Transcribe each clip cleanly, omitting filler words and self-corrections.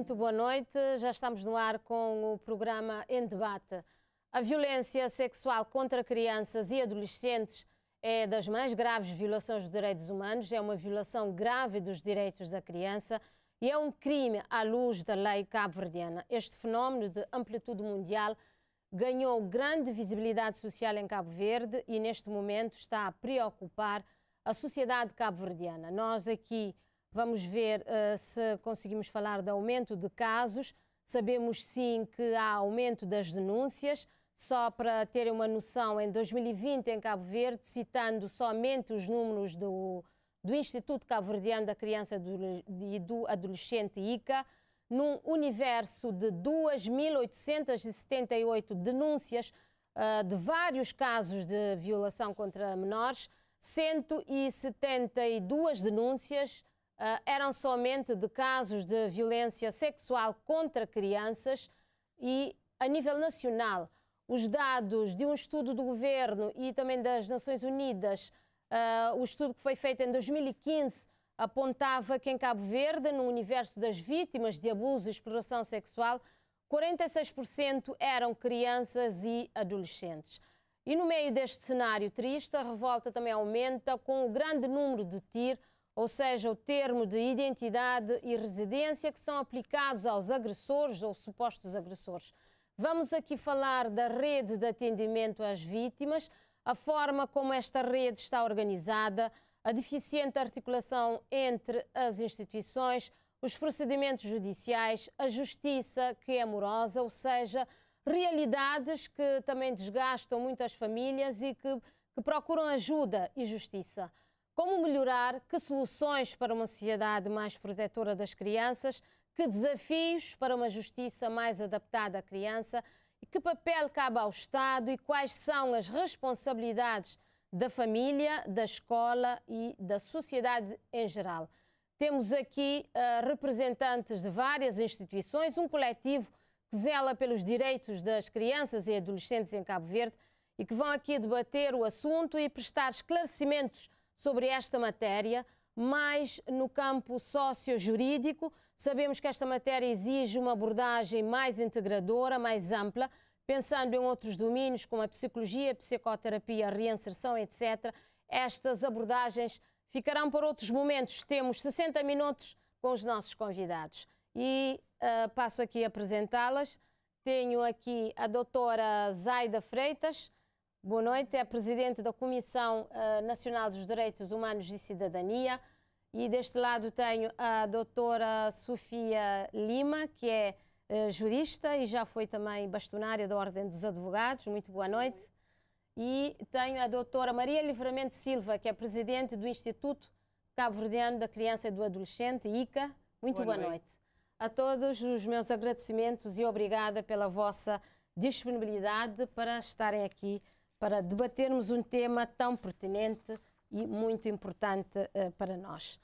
Muito boa noite. Já estamos no ar com o programa Em Debate. A violência sexual contra crianças e adolescentes é das mais graves violações dos direitos humanos, é uma violação grave dos direitos da criança e é um crime à luz da lei cabo-verdiana. Este fenómeno de amplitude mundial ganhou grande visibilidade social em Cabo Verde e neste momento está a preocupar a sociedade cabo-verdiana. Nós aqui vamos ver se conseguimos falar de aumento de casos. Sabemos sim que há aumento das denúncias. Só para terem uma noção, em 2020 em Cabo Verde, citando somente os números do Instituto Cabo-Verdiano da Criança e do Adolescente, ICA, num universo de 2.878 denúncias de vários casos de violação contra menores, 172 denúncias eram somente de casos de violência sexual contra crianças. E a nível nacional, os dados de um estudo do Governo e também das Nações Unidas, o estudo que foi feito em 2015, apontava que em Cabo Verde, no universo das vítimas de abuso e exploração sexual, 46% eram crianças e adolescentes. E no meio deste cenário triste, a revolta também aumenta com o grande número de TIR, ou seja, o termo de identidade e residência, que são aplicados aos agressores ou supostos agressores. Vamos aqui falar da rede de atendimento às vítimas, a forma como esta rede está organizada, a deficiente articulação entre as instituições, os procedimentos judiciais, a justiça que é morosa, ou seja, realidades que também desgastam muitas famílias e que procuram ajuda e justiça. Como melhorar? Que soluções para uma sociedade mais protetora das crianças? Que desafios para uma justiça mais adaptada à criança? E que papel cabe ao Estado e quais são as responsabilidades da família, da escola e da sociedade em geral? Temos aqui representantes de várias instituições, um coletivo que zela pelos direitos das crianças e adolescentes em Cabo Verde e que vão aqui debater o assunto e prestar esclarecimentos sobre esta matéria, mais no campo socio-jurídico. Sabemos que esta matéria exige uma abordagem mais integradora, mais ampla, pensando em outros domínios como a psicologia, a psicoterapia, a reinserção, etc. Estas abordagens ficarão para outros momentos. Temos 60 minutos com os nossos convidados. E passo aqui a apresentá-las. Tenho aqui a doutora Zaida Freitas. Boa noite, é a presidente da Comissão Nacional dos Direitos Humanos e Cidadania. E deste lado tenho a doutora Sofia Lima, que é jurista e já foi também bastonária da Ordem dos Advogados. Muito boa noite. E tenho a doutora Maria Livramento Silva, que é presidente do Instituto Cabo-Verdiano da Criança e do Adolescente, ICA. Muito boa noite. A todos os meus agradecimentos e obrigada pela vossa disponibilidade para estarem aqui para debatermos um tema tão pertinente e muito importante para nós.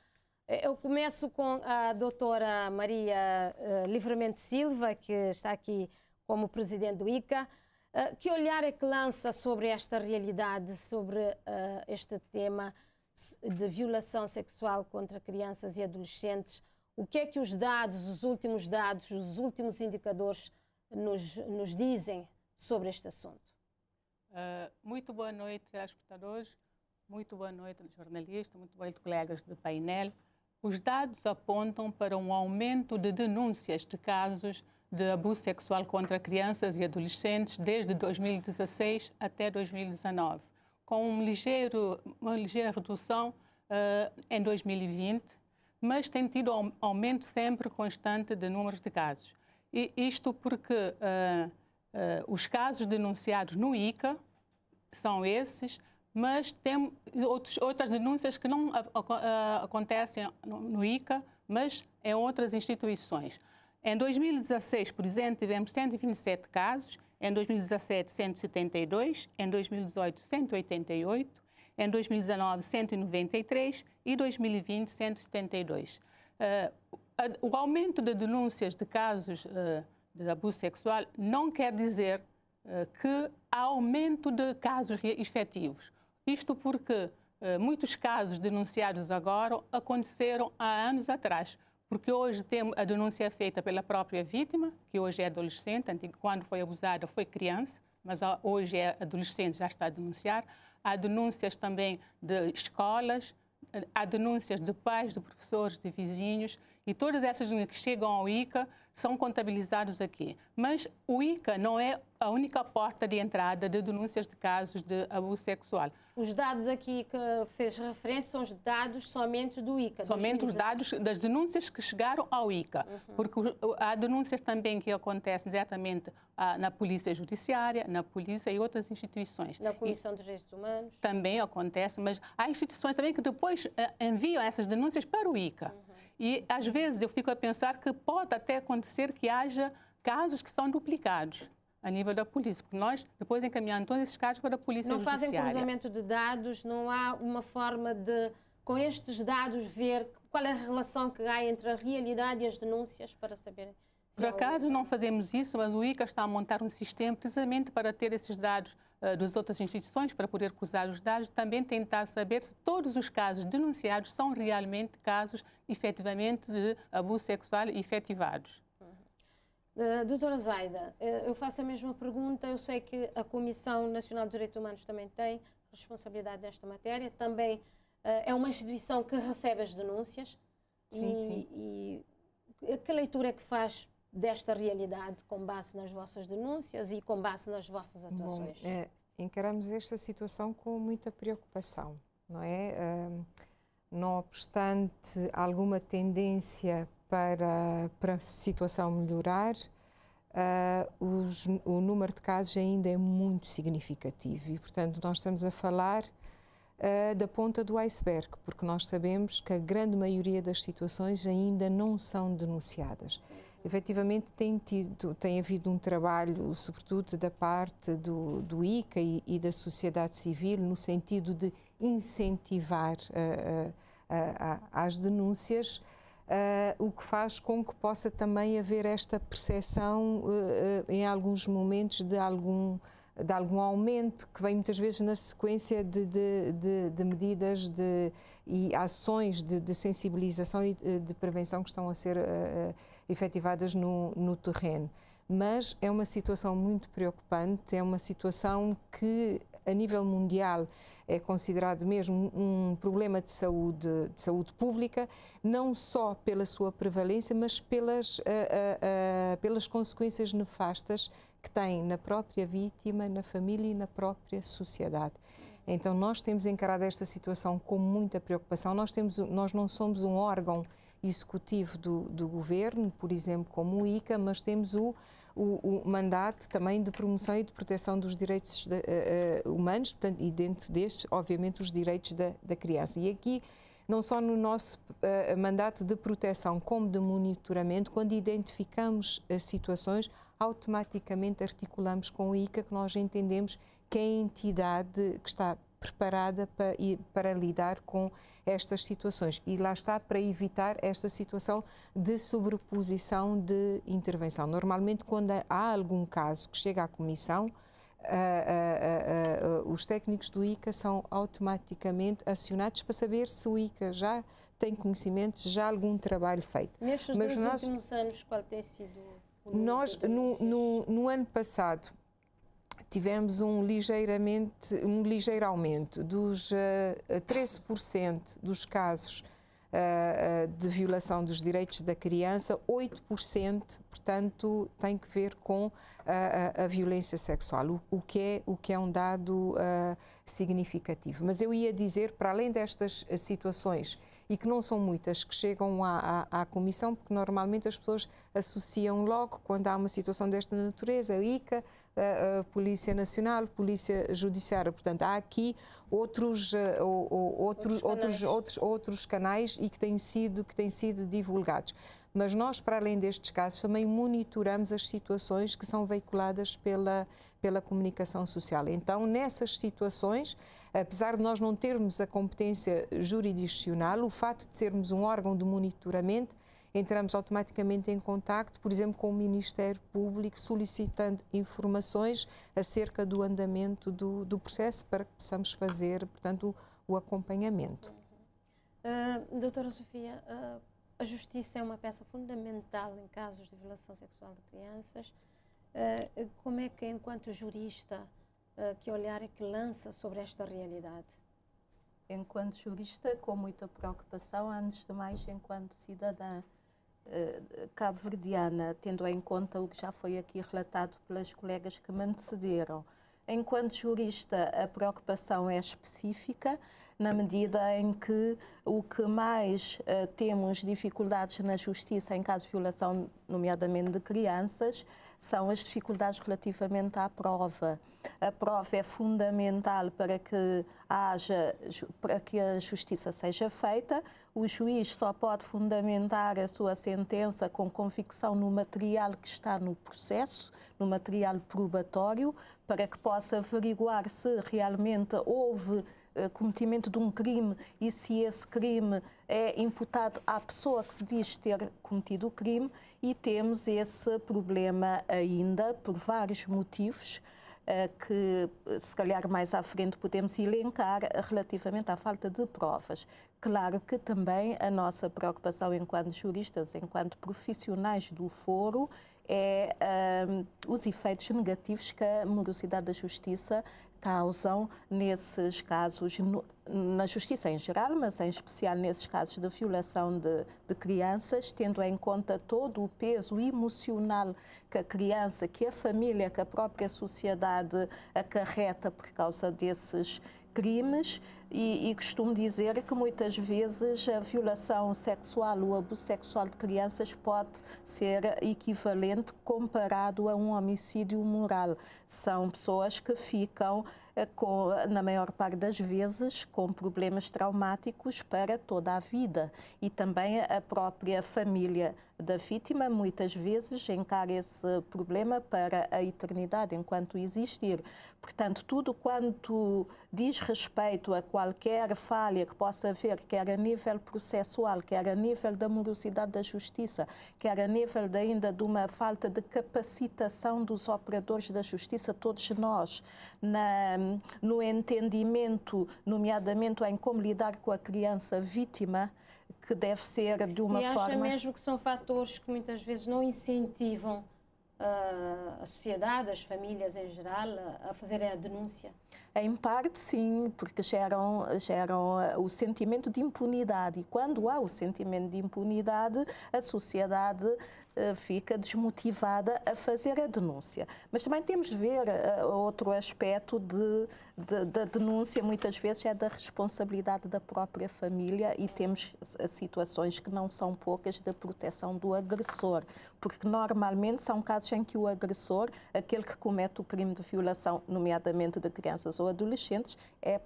Eu começo com a doutora Maria Livramento Silva, que está aqui como presidente do ICA. Que olhar é que lança sobre esta realidade, sobre este tema de violação sexual contra crianças e adolescentes? O que é que os dados, os últimos indicadores nos dizem sobre este assunto? Muito boa noite, telespectadores, muito boa noite, jornalistas, muito boa noite, colegas do painel. Os dados apontam para um aumento de denúncias de casos de abuso sexual contra crianças e adolescentes desde 2016 até 2019, com uma ligeira redução em 2020, mas tem tido aumento sempre constante de números de casos. E isto porque os casos denunciados no ICA são esses, mas tem outras denúncias que não acontecem no ICA, mas em outras instituições. Em 2016, por exemplo, tivemos 127 casos, em 2017, 172, em 2018, 188, em 2019, 193 e 2020, 172. O aumento de denúncias de casos de abuso sexual não quer dizer que há aumento de casos efetivos. Isto porque muitos casos denunciados agora aconteceram há anos atrás, porque hoje tem a denúncia feita pela própria vítima, que hoje é adolescente, quando foi abusada foi criança, mas hoje é adolescente, já está a denunciar. Há denúncias também de escolas, há denúncias de pais, de professores, de vizinhos, e todas essas denúncias que chegam ao ICA são contabilizados aqui. Mas o ICA não é a única porta de entrada de denúncias de casos de abuso sexual. Os dados aqui que fez referência são os dados somente do ICA. Somente os dados das denúncias que chegaram ao ICA. Porque há denúncias também que acontecem diretamente na Polícia Judiciária, na Polícia e outras instituições. Na Comissão dos Direitos Humanos. Também acontece, mas há instituições também que depois enviam essas denúncias para o ICA. E às vezes eu fico a pensar que pode até acontecer que haja casos que são duplicados a nível da polícia, porque nós depois encaminhamos todos esses casos para a Polícia Judiciária. Não fazem cruzamento de dados, não há uma forma de, com estes dados, ver qual é a relação que há entre a realidade e as denúncias para saberem. Por acaso não fazemos isso, mas o ICA está a montar um sistema precisamente para ter esses dados das outras instituições, para poder cruzar os dados, também tentar saber se todos os casos denunciados são realmente casos, efetivamente, de abuso sexual efetivados. Doutora Zaida, eu faço a mesma pergunta. Eu sei que a Comissão Nacional de Direitos Humanos também tem responsabilidade nesta matéria, também é uma instituição que recebe as denúncias. Sim. E que leitura é que faz desta realidade com base nas vossas denúncias e com base nas vossas atuações? Bom, encaramos esta situação com muita preocupação, não é? Não obstante alguma tendência para a situação melhorar, o número de casos ainda é muito significativo e, portanto, nós estamos a falar da ponta do iceberg, porque nós sabemos que a grande maioria das situações ainda não são denunciadas. Efetivamente tem havido um trabalho, sobretudo da parte do ICA e da sociedade civil, no sentido de incentivar as denúncias, o que faz com que possa também haver esta percepção, em alguns momentos, de algum aumento, que vem muitas vezes na sequência de medidas e ações de sensibilização e de prevenção que estão a ser efetivadas no terreno. Mas é uma situação muito preocupante, é uma situação que, a nível mundial, é considerado mesmo um problema de saúde pública, não só pela sua prevalência, mas pelas consequências nefastas que tem na própria vítima, na família e na própria sociedade. Então nós temos encarado esta situação com muita preocupação. Nós não somos um órgão executivo do governo, por exemplo, como o ICA, mas temos o mandato também de promoção e de proteção dos direitos humanos, portanto, e dentro destes, obviamente, os direitos da criança. E aqui, não só no nosso mandato de proteção, como de monitoramento, quando identificamos situações, automaticamente articulamos com o ICA, que nós entendemos que é a entidade que está preparada para lidar com estas situações. E lá está, para evitar esta situação de sobreposição de intervenção. Normalmente, quando há algum caso que chega à Comissão, os técnicos do ICA são automaticamente acionados para saber se o ICA já tem conhecimento, já há algum trabalho feito. Nestes últimos anos, qual tem sido o número? Nós, no ano passado, tivemos um ligeiro aumento dos 13% dos casos de violação dos direitos da criança, 8%, portanto, tem que ver com a violência sexual, o que é um dado significativo. Mas eu ia dizer, para além destas situações, e que não são muitas, que chegam à Comissão, porque normalmente as pessoas associam logo, quando há uma situação desta natureza, a ICA, a Polícia Nacional, Polícia Judiciária. Portanto, há aqui outros canais e que têm sido divulgados. Mas nós, para além destes casos, também monitoramos as situações que são veiculadas pela comunicação social. Então, nessas situações, apesar de nós não termos a competência jurisdicional, o facto de sermos um órgão de monitoramento, entramos automaticamente em contacto, por exemplo, com o Ministério Público, solicitando informações acerca do andamento do processo para que possamos fazer, portanto, o acompanhamento. Doutora Sofia, a justiça é uma peça fundamental em casos de violação sexual de crianças. Como é que, enquanto jurista, que olhar é que lança sobre esta realidade? Enquanto jurista, com muita preocupação, antes de mais enquanto cidadã cabo-verdiana, tendo em conta o que já foi aqui relatado pelas colegas que me antecederam. Enquanto jurista, a preocupação é específica, na medida em que o que mais temos dificuldades na justiça em caso de violação, nomeadamente de crianças, são as dificuldades relativamente à prova. A prova é fundamental para que a justiça seja feita. O juiz só pode fundamentar a sua sentença com convicção no material que está no processo, no material probatório, para que possa averiguar se realmente houve cometimento de um crime e se esse crime é imputado à pessoa que se diz ter cometido o crime, e temos esse problema ainda por vários motivos que se calhar mais à frente podemos elencar relativamente à falta de provas. Claro que também a nossa preocupação enquanto juristas, enquanto profissionais do foro, é os efeitos negativos que a morosidade da justiça causam nesses casos, na justiça em geral, mas em especial nesses casos de violação de crianças, tendo em conta todo o peso emocional que a criança, que a família, que a própria sociedade acarreta por causa desses crimes. E costumo dizer que muitas vezes a violação sexual, o abuso sexual de crianças pode ser equivalente comparado a um homicídio moral. São pessoas que ficam, na maior parte das vezes, com problemas traumáticos para toda a vida. E também a própria família da vítima muitas vezes encara esse problema para a eternidade enquanto existir. Portanto, tudo quanto diz respeito a qualquer falha que possa haver, quer a nível processual, quer a nível da morosidade da justiça, quer a nível ainda de uma falta de capacitação dos operadores da justiça, todos nós, no entendimento, nomeadamente em como lidar com a criança vítima, que deve ser de uma forma... E acha mesmo que são fatores que muitas vezes não incentivam a sociedade, as famílias em geral, a fazerem a denúncia? Em parte, sim, porque geram o sentimento de impunidade. E quando há o sentimento de impunidade, a sociedade fica desmotivada a fazer a denúncia. Mas também temos de ver outro aspecto da denúncia, muitas vezes é da responsabilidade da própria família, e temos situações que não são poucas da proteção do agressor, porque normalmente são casos em que o agressor, aquele que comete o crime de violação, nomeadamente de crianças ou adolescentes, é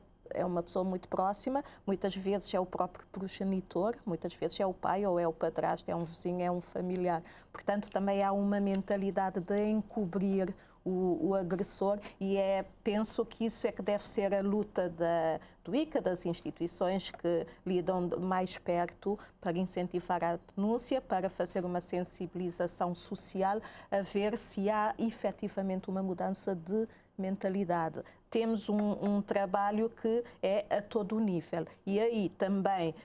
uma pessoa muito próxima, muitas vezes é o próprio progenitor, muitas vezes é o pai ou é o padrasto, é um vizinho, é um familiar. Portanto, também há uma mentalidade de encobrir o agressor, e penso que isso é que deve ser a luta do ICA, das instituições que lidam mais perto, para incentivar a denúncia, para fazer uma sensibilização social, a ver se há efetivamente uma mudança de mentalidade. Temos um trabalho que é a todo o nível, e aí também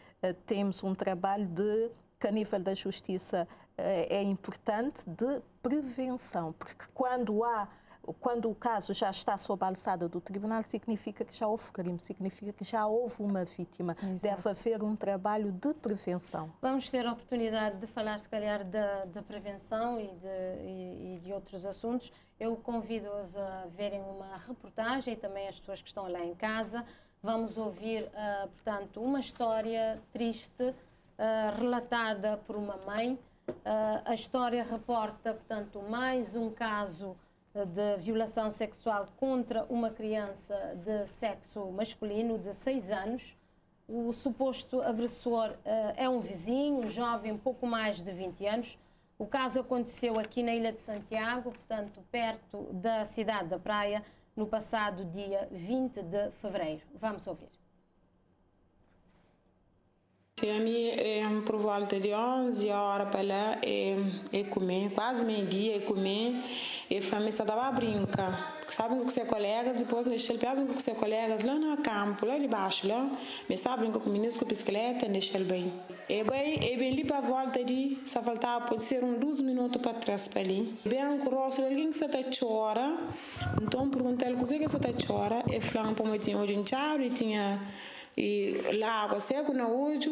temos um trabalho que a nível da justiça é importante, de prevenção, porque quando o caso já está sob a alçada do tribunal, significa que já houve crime, significa que já houve uma vítima. Exato. Deve haver um trabalho de prevenção. Vamos ter a oportunidade de falar, se calhar, da prevenção e de outros assuntos. Eu convido-os a verem uma reportagem, e também as pessoas que estão lá em casa. Vamos ouvir, portanto, uma história triste, relatada por uma mãe. A história reporta, portanto, mais um caso de violação sexual contra uma criança de sexo masculino de 6 anos. O suposto agressor é um vizinho, um jovem pouco mais de 20 anos. O caso aconteceu aqui na Ilha de Santiago, portanto, perto da cidade da Praia, no passado dia 20 de fevereiro. Vamos ouvir. A mim, por volta de 11 horas para lá, eu comer, quase meio-dia, eu comer, e a família estava a brincar. Sabem com seus colegas, depois deixei ele brincar com seus colegas lá no campo, lá debaixo, lá. Mas sabe brincar com meninos com bicicleta, deixei ele bem. E bem ali para a volta de, só faltava pode ser 12 minutos para trás para ali. Bem grosso, alguém que está chora, então perguntei ele, o que você está chora? E falou para mim, tinha hoje em charo e tinha lá água seca na hoje.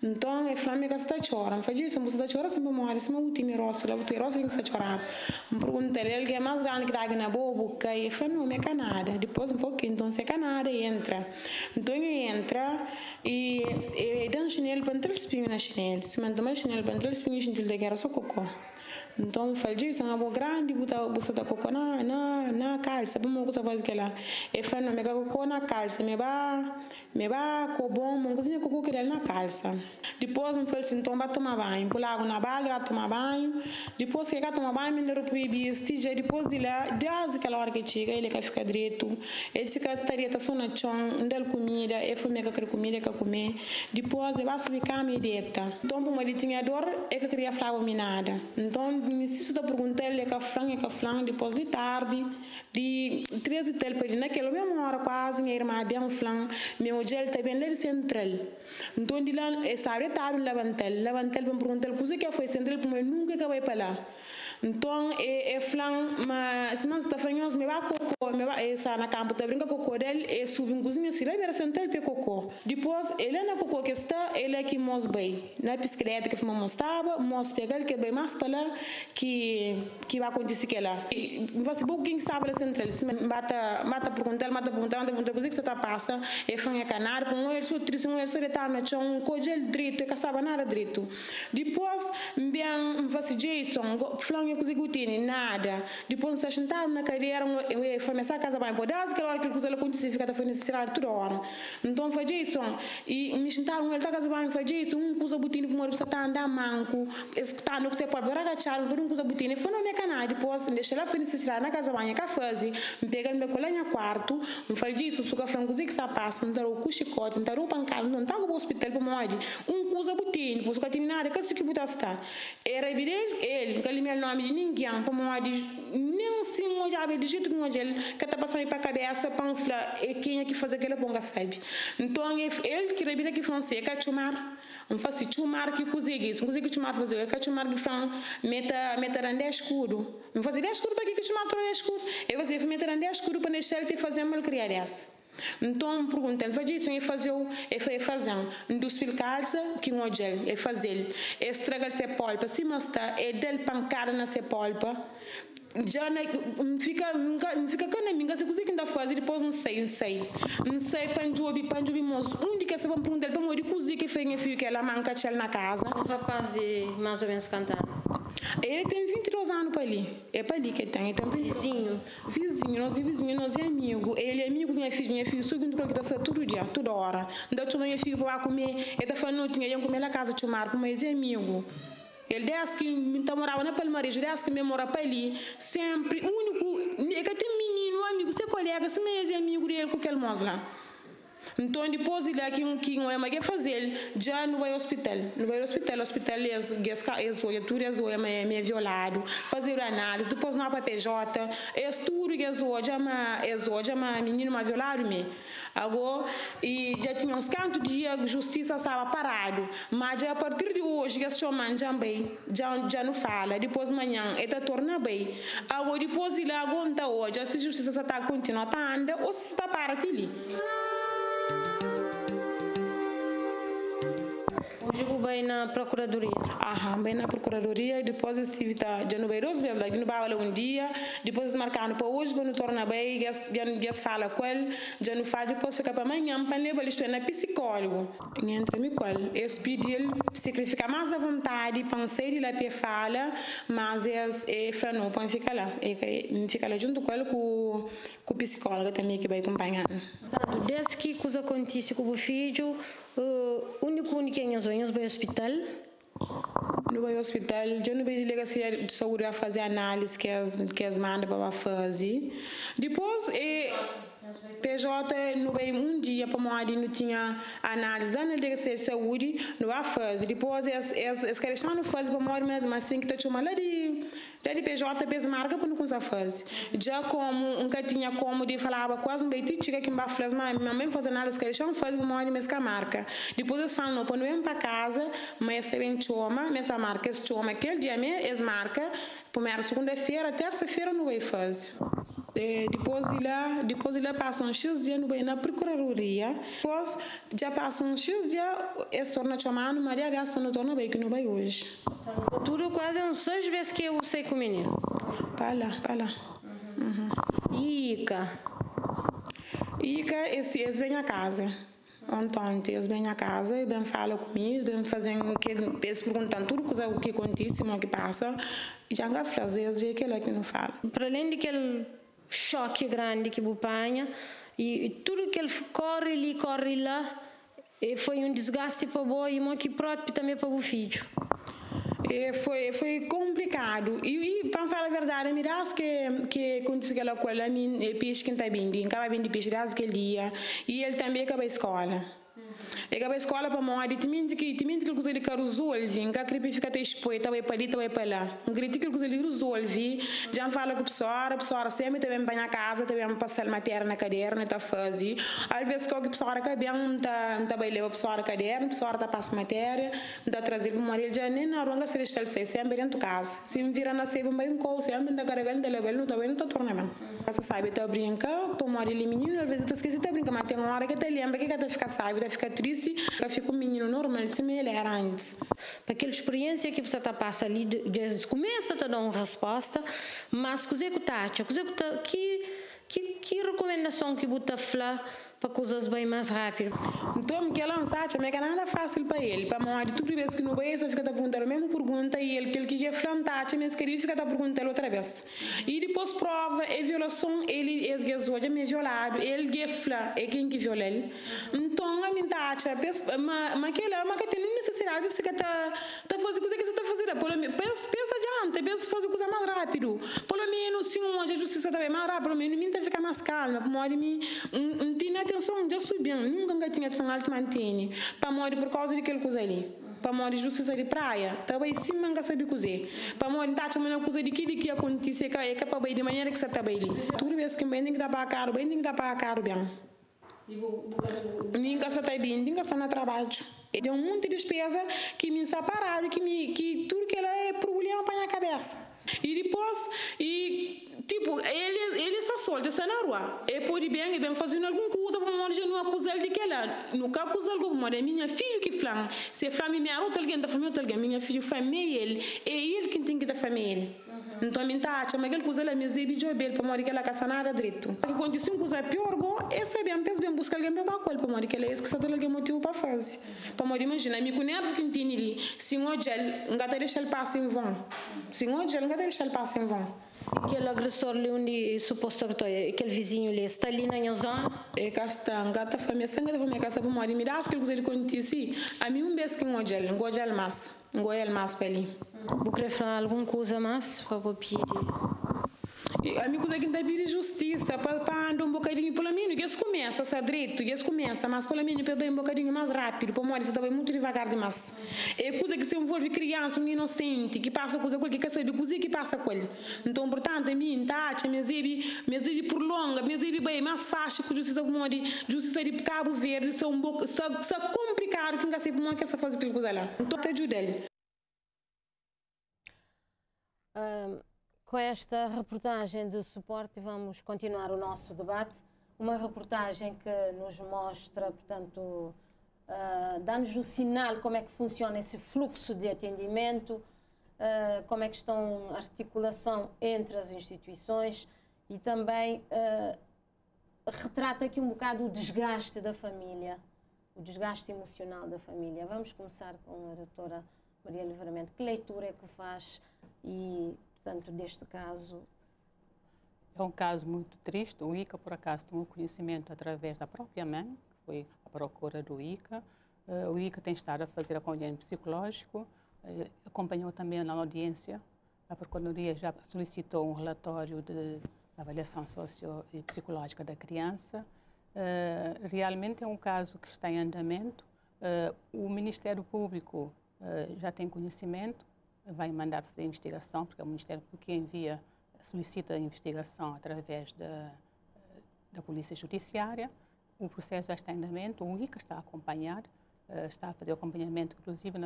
Então, eu falei que você está chorando. Eu falei, se você está chorando, você vai morrer. Se você tem rosto, lá você rosto, você está chorando. Eu perguntei, ele que é mais grande que dá na boca. Eu falei, não, é canada. Depois um pouquinho, então, se é canada, entra. Então, ele entra e dá um chinelo para entrar espinho na chinelo. Se mandou mais chinelo para entrar espinho, a gente tem que era só cocô. Então, eu falei, isso é uma boa grande, você está cocô na calça. Como você faz aquela? Eu falei, não, me cocô na calça. Me vai com bom, uma coisinha cocô que ele na calça. Depois, eu falei assim, então, vai tomar banho. Pula água na balha, vai tomar banho. Depois que ele tomar banho, ele reproibir vestir. Depois, ele desde aquela hora que chega, ele quer ficar direito. Ele fica direito, só na chão, onde comida. Ele foi meio que comida que comer. Depois, ele vai subir a minha dieta. Então, como ele tinha dor, ele queria falar nada. Então, se você perguntar ele que flan depois de tarde de 13 tel para naquela mesma hora quase minha irmã bem flan meu gel também lá central então de lá sabe tarde levantel para perguntar o que foi central porque nunca que vai para lá então flan mas se mas está fanhoso me vai cocô me vai essa na campo tá brinca cocô dele e subindo cozinha se lá era central para cocô depois ele na cocô que está ele aqui mos bem na bicicleta que fomos estava mos pegar ele que bem mais para lá que vai acontecer que lá você bom quem sabe a central se mata perguntar o que você está passa e foi a canar com ele só triste ele só está no chão com gel direito que estava nada direito depois bem você Jason flanho coisa que tem nada depois se sentar na cadeira foi nessa casa bem pode dar aquela hora que coisa aconteceu fica foi necessário toda hora então foi Jason e me sentaram ele tá casa bem foi Jason coisa botino como você está andando manco está no que você pode agachar não coisa botine foi no meu canal depois deixei lá para necessitar na casa banha que fazer me pegar meu colega quarto me falei disso suca frango que se passa não o chicote não o pancada não tá no hospital para morrer coisa botine depois que tinha nada que se que botar está era ele que ele meu nome de ninguém para morrer nem sim o já de jeito que ele que tá passando para cabeça panfla e quem é que faz aquela ponga sabe então ele que rebira que francês que chumar um faço chumar que cozinha isso cozinha que chumar fazer que chumar que faz meta rande escuro me fazer escuro para que chumar todo escuro eu fazer meta rande escuro para deixar ele fazer mal criar essa então pergunta ele faz isso e fazer dos calça que um gel e fazer estragar se polpa se mas está é del pancada na se polpa já não fica caminho se você ainda faz depois não sei panjubi mas onde que você vai perguntar para morrer cozinha que fez filho que ela manca chel na casa o rapaz de mais ou menos cantando ele tem 22 anos para ali é para ali que tem então vizinho nós é amigo ele é amigo minha filha subindo para que dá todo dia toda hora então tu minha filha para comer ele tá falando tinha comer na casa de mar mas é amigo ele disse que me morava na Palmares, ele disse que me morava para ali, sempre, único, que tem menino, amigo, seu colega, se mesmo é amigo dele com aquele moço lá. Então depois ele aqui não é mais fazer já no hospital é violado fazer análise depois não há PJ estudo que já menino mais violado me agora e já tinha uns cantos de justiça estava parado mas já a partir de hoje que esse homem já não fala depois amanhã ele torna bem agora depois ele aguenta hoje se a justiça está continuando tá anda ou se está para ali. Hoje vou bem na procuradoria. Bem na procuradoria e depois estive já no Beirut, no Baula um dia, depois marcando para hoje, para não tornar bem, já fala com ele, já não fala, depois fica para amanhã, para levar ele na psicólogo. Entra me com ele. Eu pedi ele sacrificar mais à vontade, pensei ele lá fala, mas ele falou não, para ficar lá. E fica lá junto com ele, com o psicólogo também que vai acompanhar. Portanto, desde que coisa acontece com o filho, único que em sonhos vai ao hospital? No vai ao hospital, já não vai delegacia de saúde a fazer análise que as mandam para fazer. Depois, PJ não veio um dia para morrer, não tinha análise da delegacia de saúde, não vai fazer. Depois, as questões não fazem para morrer, mas assim que está chamando lá de PJ, pesa marca para não começar a fazer. Já como nunca tinha como de falar, quase um beito, chega aqui em Baflas, mas mesmo fazer análise, que eles não fazem para morrer, mas que a marca. Depois eles falam, não, quando vem para casa, mas também chama, mas a marca, esse chama, aquele dia mesmo, essa marca, primeira, segunda-feira, terça-feira não vai fazer. Depois ele passa um X dia no bem na procuradoria, depois já passa um X dia e se torna chamado Maria Gaspa não torna bem que não vai hoje. Tudo quase uns 6 vezes que eu sei com o menino. Para lá. Ica, eles vêm a casa. Então, eles vêm a casa e bem falam comigo, bem fazem eles perguntam tudo o que acontece, o que passa, e já não fazer, eles é aquele que não fala. Para além daquele choque grande que apanha e tudo que ele corre lá, foi um desgaste para o boi e que próprio também para o filho. Foi complicado e para falar a verdade, me dá que aconteceu aquela coisa, me peixe que está vindo, acaba vindo peixe aquele dia e ele também acaba a escola. Acaba a escola para morrer, também que coisa de resolve, nunca creio ficar até exposto, vai para ali, vai para lá. Um grito que coisa de resolve, já fala com a pessoa sempre também vai na casa, também passar matéria na caderno, está fazer. Às vezes que a pessoa que bem tá vai levar a pessoa na caderno, a pessoa está passa matéria, está trazer para morrer, já nem na rua se deixa ele sempre dentro de casa. Se me vira na sebe vai um cou, sempre está carregando, está levando, não está tornando. Você sabe, está brincando, para morrer ele menino, às vezes está esquecido, está brincando, mas tem uma hora que te lembra que está ficar sabe, está ficar triste, que fica um menino normal, se ele era antes. Para aquela experiência que você está passando ali, começa a dar uma resposta, mas que recomendação que você faz para coisas bem mais rápido? Então, que lançar, não é nada fácil para ele, para morrer tudo vez que não vai, você fica a perguntar a mesma pergunta e ele que quer plantar, mas queria ficar a perguntar outra vez. E depois prova e violação, ele esguezou, já me violado, ele gefla, é quem que viola ele. Então, a minha taxa, mas que tem necessidade de você tá fazendo coisa que você está fazendo, pelo menos pensa adiante, pensa fazer coisa mais rápido. Pelo menos se hoje a justiça está bem mais rápido, pelo menos me fica mais calma, para morrer não tem atenção, já subiu, nunca tinha atenção alta mantém, para morrer por causa daquela coisa ali. Para morrer justiça de praia, também sim nunca sabe cozer. Para morrer tá chamando coisa de que acontece que é para bem de maneira que você está bem ali. Tudo vez que bem tem que dar para caro, bem. Ninguém está bem, ninguém está no trabalho. Tem um monte de despesa que me separaram, que tudo que ela é problema para a cabeça. E depois, tipo, ele está solto, está na rua. E pode bem fazendo alguma coisa para morrer, não acusar de que ela. Nunca acusar de morrer. Minha filha que flan, se flan minha outra alguém da família, alguém, minha filha família ele, é ele quem tem que dar família ele. Então, me tá, chama aquele coisa lá, mas deve jogar para morrer que ela caça nada direito. Acontece uma coisa pior, essa é bem, pensa bem, buscar alguém para bater para morrer que ela é que só tem alguém motivo para fazer. Para morrer, imagina, me conhece que tem ali, se um hoje não está deixar ele passar em vão. Se um hoje não está deixar ele passar em vão. Aquele agressor ali onde suposto que aquele vizinho ali está ali na minha zona? É castan, gata família, sangue da família casa para morrer, me dá aquele coisa ele acontece. A mim um beijo que um hoje não gosta mais para ali. Vou querer falar alguma coisa mais para o pedir. A minha coisa que está pedindo justiça para andar um bocadinho pelo menos, eles começam a ser direito, eles começam, mas pelo menos para ir um bocadinho mais rápido, para morrer, você está muito devagar demais. É coisa que se envolve criança, um inocente, que passa coisa que quer saber, coisa que passa com ele. Então, portanto, a mim, taxa, me deve prolonga, me deve bem mais fácil que justiça para morrer, justiça de Cabo Verde, são um pouco, são complicado, que não sei como é que essa faz aquela coisa lá. Então, te ajuda ele. Com esta reportagem de suporte vamos continuar o nosso debate, uma reportagem que nos mostra, portanto, dá-nos um sinal como é que funciona esse fluxo de atendimento, como é que estão a articulação entre as instituições e também retrata aqui um bocado o desgaste da família, o desgaste emocional da família. Vamos começar com a doutora Maria Livramento. Que leitura é que faz e, portanto, deste caso? É um caso muito triste. O ICA, por acaso, tomou conhecimento através da própria mãe, que foi à procura do ICA. O ICA tem estado a fazer acompanhamento psicológico, acompanhou também na audiência. A Procuradoria já solicitou um relatório avaliação socio e psicológica da criança. Realmente é um caso que está em andamento. O Ministério Público já tem conhecimento, vai mandar fazer a investigação, porque é o Ministério Público que solicita a investigação através da Polícia Judiciária. O processo já está em andamento, o ICA está a acompanhar, está a fazer o acompanhamento, inclusive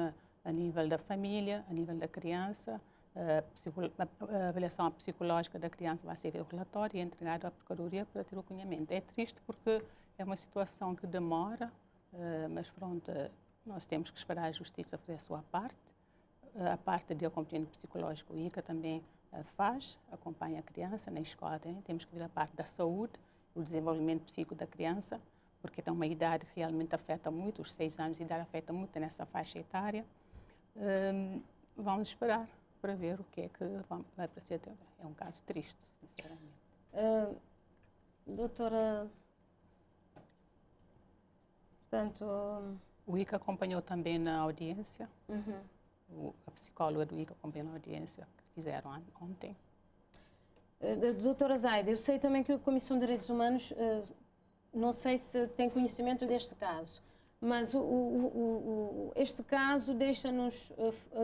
a nível da família, a nível da criança. A avaliação psicológica da criança vai ser o relatório e entregado à Procuradoria para ter o acolhimento. É triste porque é uma situação que demora, mas pronto, nós temos que esperar a Justiça fazer a sua parte. A parte de acompanhamento psicológico, o ICA também acompanha a criança na escola. Temos que ver a parte da saúde, o desenvolvimento psíquico da criança, porque tem uma idade que realmente afeta muito, os 6 anos de idade afeta muito nessa faixa etária. Vamos esperar para ver o que é que vai parecer. É um caso triste, sinceramente. Doutora, portanto... O ICA acompanhou também na audiência. A psicóloga do ICA acompanhou na audiência que fizeram ontem. Doutora Zaida, eu sei também que a Comissão de Direitos Humanos, não sei se tem conhecimento deste caso, mas este caso deixa-nos,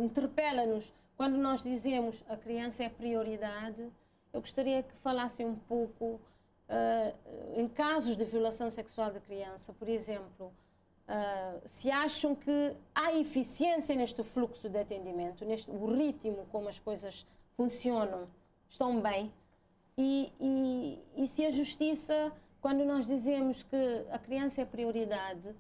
interpela-nos. Quando nós dizemos a criança é prioridade, eu gostaria que falassem um pouco em casos de violação sexual da criança, por exemplo, se acham que há eficiência neste fluxo de atendimento, o ritmo como as coisas funcionam, estão bem, e se a Justiça, quando nós dizemos que a criança é prioridade,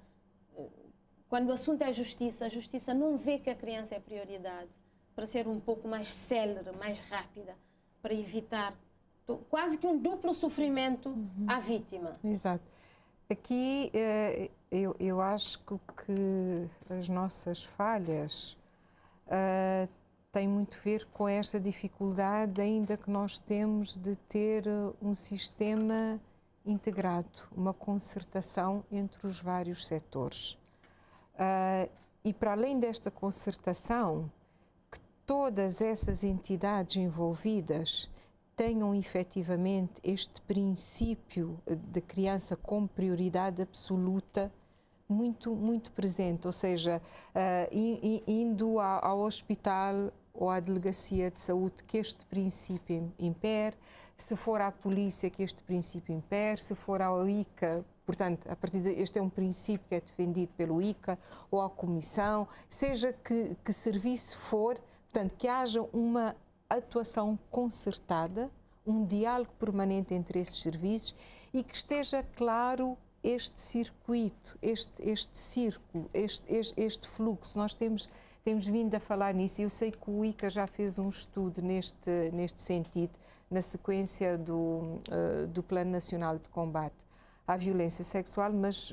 quando o assunto é a Justiça não vê que a criança é prioridade, para ser um pouco mais célere, mais rápida, para evitar quase que um duplo sofrimento à vítima. Exato. Aqui eu acho que as nossas falhas têm muito a ver com esta dificuldade ainda que nós temos de ter um sistema integrado, uma concertação entre os vários setores. E para além desta concertação, que todas essas entidades envolvidas tenham efetivamente este princípio de criança como prioridade absoluta muito presente, ou seja, indo ao hospital ou à delegacia de saúde que este princípio impere, se for à polícia que este princípio impere, se for ao ICA, portanto, a partir este é um princípio que é defendido pelo ICA ou à comissão, seja que serviço for, portanto, que haja uma atuação concertada, um diálogo permanente entre esses serviços e que esteja claro este circuito, este círculo, este fluxo. Nós temos vindo a falar nisso e eu sei que o ICA já fez um estudo neste sentido, na sequência do Plano Nacional de Combate à Violência Sexual, mas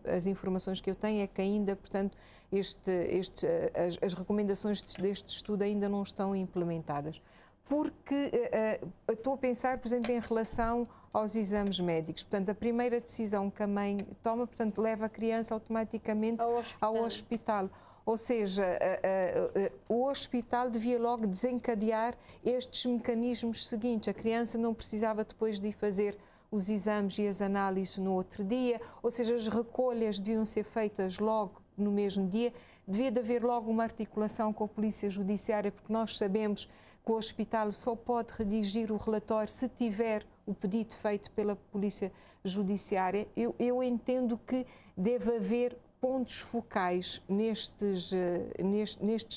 as informações que eu tenho é que ainda, portanto, as recomendações deste estudo ainda não estão implementadas. Porque estou a pensar, por exemplo, em relação aos exames médicos. Portanto, a primeira decisão que a mãe toma, portanto, leva a criança automaticamente ao hospital. Ou seja, o hospital devia logo desencadear estes mecanismos seguintes. A criança não precisava depois de ir fazer os exames e as análises no outro dia, ou seja, as recolhas deviam ser feitas logo no mesmo dia. Devia de haver logo uma articulação com a Polícia Judiciária, porque nós sabemos que o hospital só pode redigir o relatório se tiver o pedido feito pela Polícia Judiciária. Eu entendo que deve haver pontos focais nestes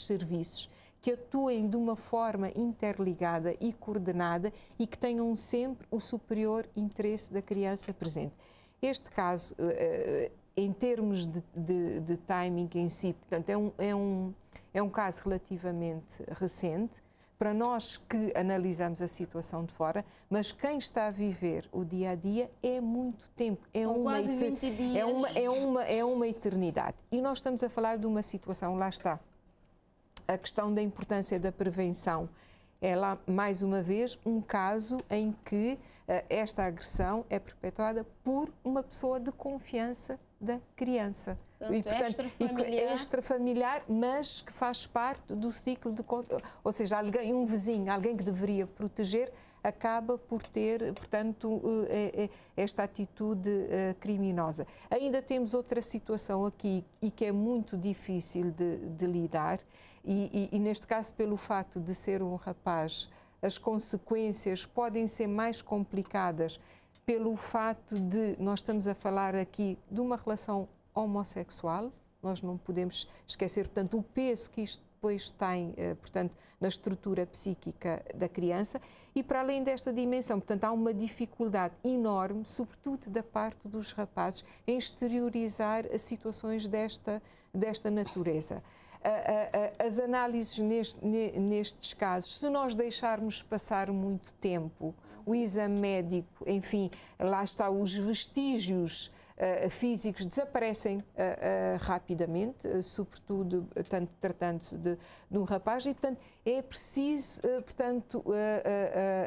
serviços que atuem de uma forma interligada e coordenada e que tenham sempre o superior interesse da criança presente. Este caso, em termos de timing em si, portanto, é um caso relativamente recente, para nós que analisamos a situação de fora, mas quem está a viver o dia a dia é muito tempo, é uma eternidade. E nós estamos a falar de uma situação, lá está, a questão da importância da prevenção. É lá, mais uma vez, um caso em que esta agressão é perpetuada por uma pessoa de confiança da criança. Portanto, extrafamiliar, mas que faz parte do ciclo de... Ou seja, alguém, um vizinho, alguém que deveria proteger, acaba por ter, portanto, esta atitude criminosa. Ainda temos outra situação aqui e que é muito difícil de lidar e neste caso, pelo fato de ser um rapaz, as consequências podem ser mais complicadas pelo fato de nós estamos a falar aqui de uma relação homossexual. Nós não podemos esquecer, portanto, o peso que isto depois tem, portanto, na estrutura psíquica da criança e para além desta dimensão, portanto, há uma dificuldade enorme, sobretudo da parte dos rapazes, em exteriorizar as situações desta natureza. As análises nestes casos, se nós deixarmos passar muito tempo, o exame médico, enfim, lá está, os vestígios físicos desaparecem rapidamente, sobretudo tanto tratando-se de um rapaz, e portanto é preciso portanto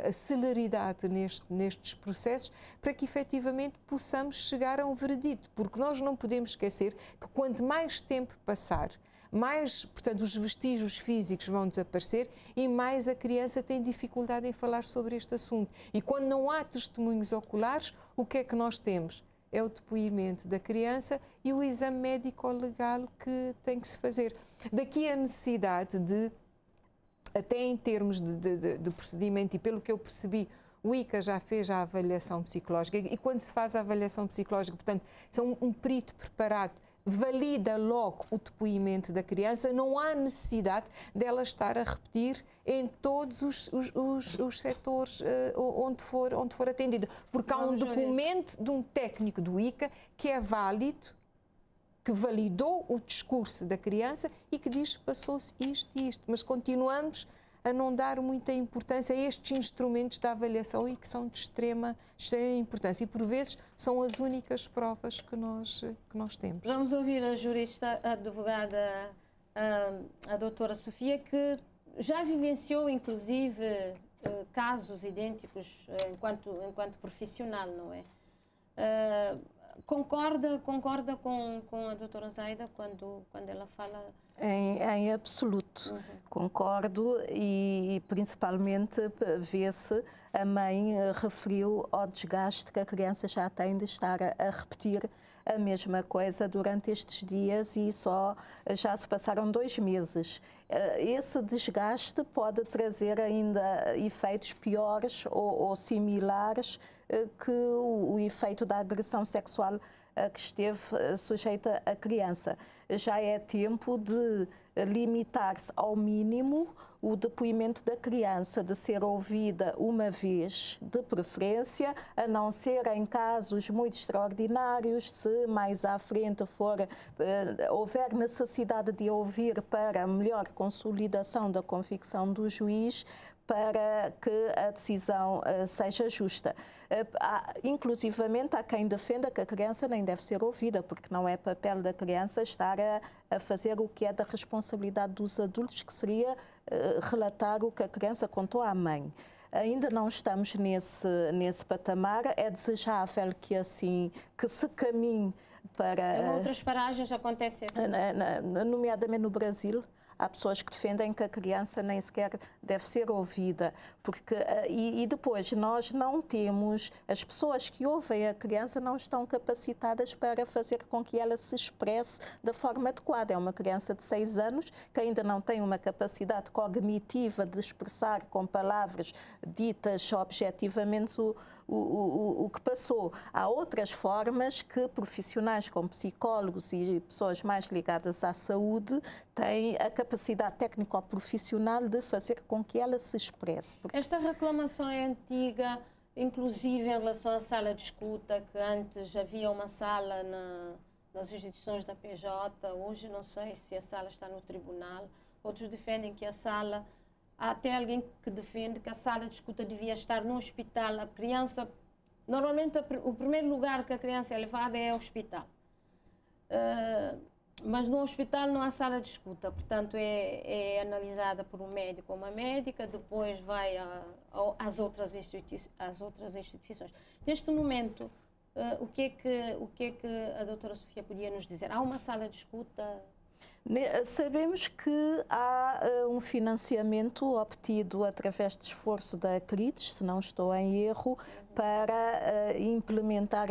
a celeridade nestes processos para que efetivamente possamos chegar a um veredito, porque nós não podemos esquecer que quanto mais tempo passar, mais, portanto, os vestígios físicos vão desaparecer e mais a criança tem dificuldade em falar sobre este assunto. E quando não há testemunhos oculares, o que é que nós temos? É o depoimento da criança e o exame médico-legal que tem que se fazer. Daqui a necessidade de, até em termos de procedimento, e pelo que eu percebi, o ICA já fez a avaliação psicológica e quando se faz a avaliação psicológica, portanto, são um perito preparado, valida logo o depoimento da criança, não há necessidade dela estar a repetir em todos os setores onde for atendida, porque há um documento de um técnico do ICA que é válido, que validou o discurso da criança e que diz que passou-se isto e isto, mas continuamos a não dar muita importância a estes instrumentos da avaliação e que são de extrema importância e, por vezes, são as únicas provas que nós temos. Vamos ouvir a jurista, a advogada, a doutora Sofia, que já vivenciou, inclusive, casos idênticos enquanto profissional, não é? Concorda com a doutora Zaida quando ela fala? Em absoluto, concordo e principalmente vê-se, a mãe referiu ao desgaste que a criança já tem de estar a repetir a mesma coisa durante estes dias e já se passaram 2 meses. Esse desgaste pode trazer ainda efeitos piores ou similares que o efeito da agressão sexual que esteve sujeita a criança. Já é tempo de limitar-se ao mínimo o depoimento da criança, de ser ouvida uma vez, de preferência, a não ser em casos muito extraordinários, se mais à frente houver necessidade de ouvir para melhor consolidação da convicção do juiz, para que a decisão seja justa. Inclusivamente, há quem defenda que a criança nem deve ser ouvida, porque não é papel da criança estar a fazer o que é da responsabilidade dos adultos, que seria relatar o que a criança contou à mãe. Ainda não estamos nesse patamar, é desejável que se caminhe para... Em outras paragens acontece isso? Nomeadamente no Brasil. Há pessoas que defendem que a criança nem sequer deve ser ouvida, e depois nós não temos, as pessoas que ouvem a criança não estão capacitadas para fazer com que ela se expresse da forma adequada. É uma criança de 6 anos que ainda não tem uma capacidade cognitiva de expressar com palavras ditas objetivamente o que passou. Há outras formas que profissionais como psicólogos e pessoas mais ligadas à saúde têm a capacidade técnico-profissional de fazer com que ela se expresse. Esta reclamação é antiga, inclusive em relação à sala de escuta, que antes havia uma sala nas instituições da PJ, hoje não sei se a sala está no tribunal, outros defendem que a sala... Há até alguém que defende que a sala de escuta devia estar no hospital. A criança, normalmente o primeiro lugar que a criança é levada é ao hospital. Mas no hospital não há sala de escuta, portanto é analisada por um médico ou uma médica, depois vai às outras instituições. Neste momento, o que é que a doutora Sofia podia nos dizer? Há uma sala de escuta? Sabemos que há um financiamento obtido através de esforço da CRIDES, se não estou em erro, para implementar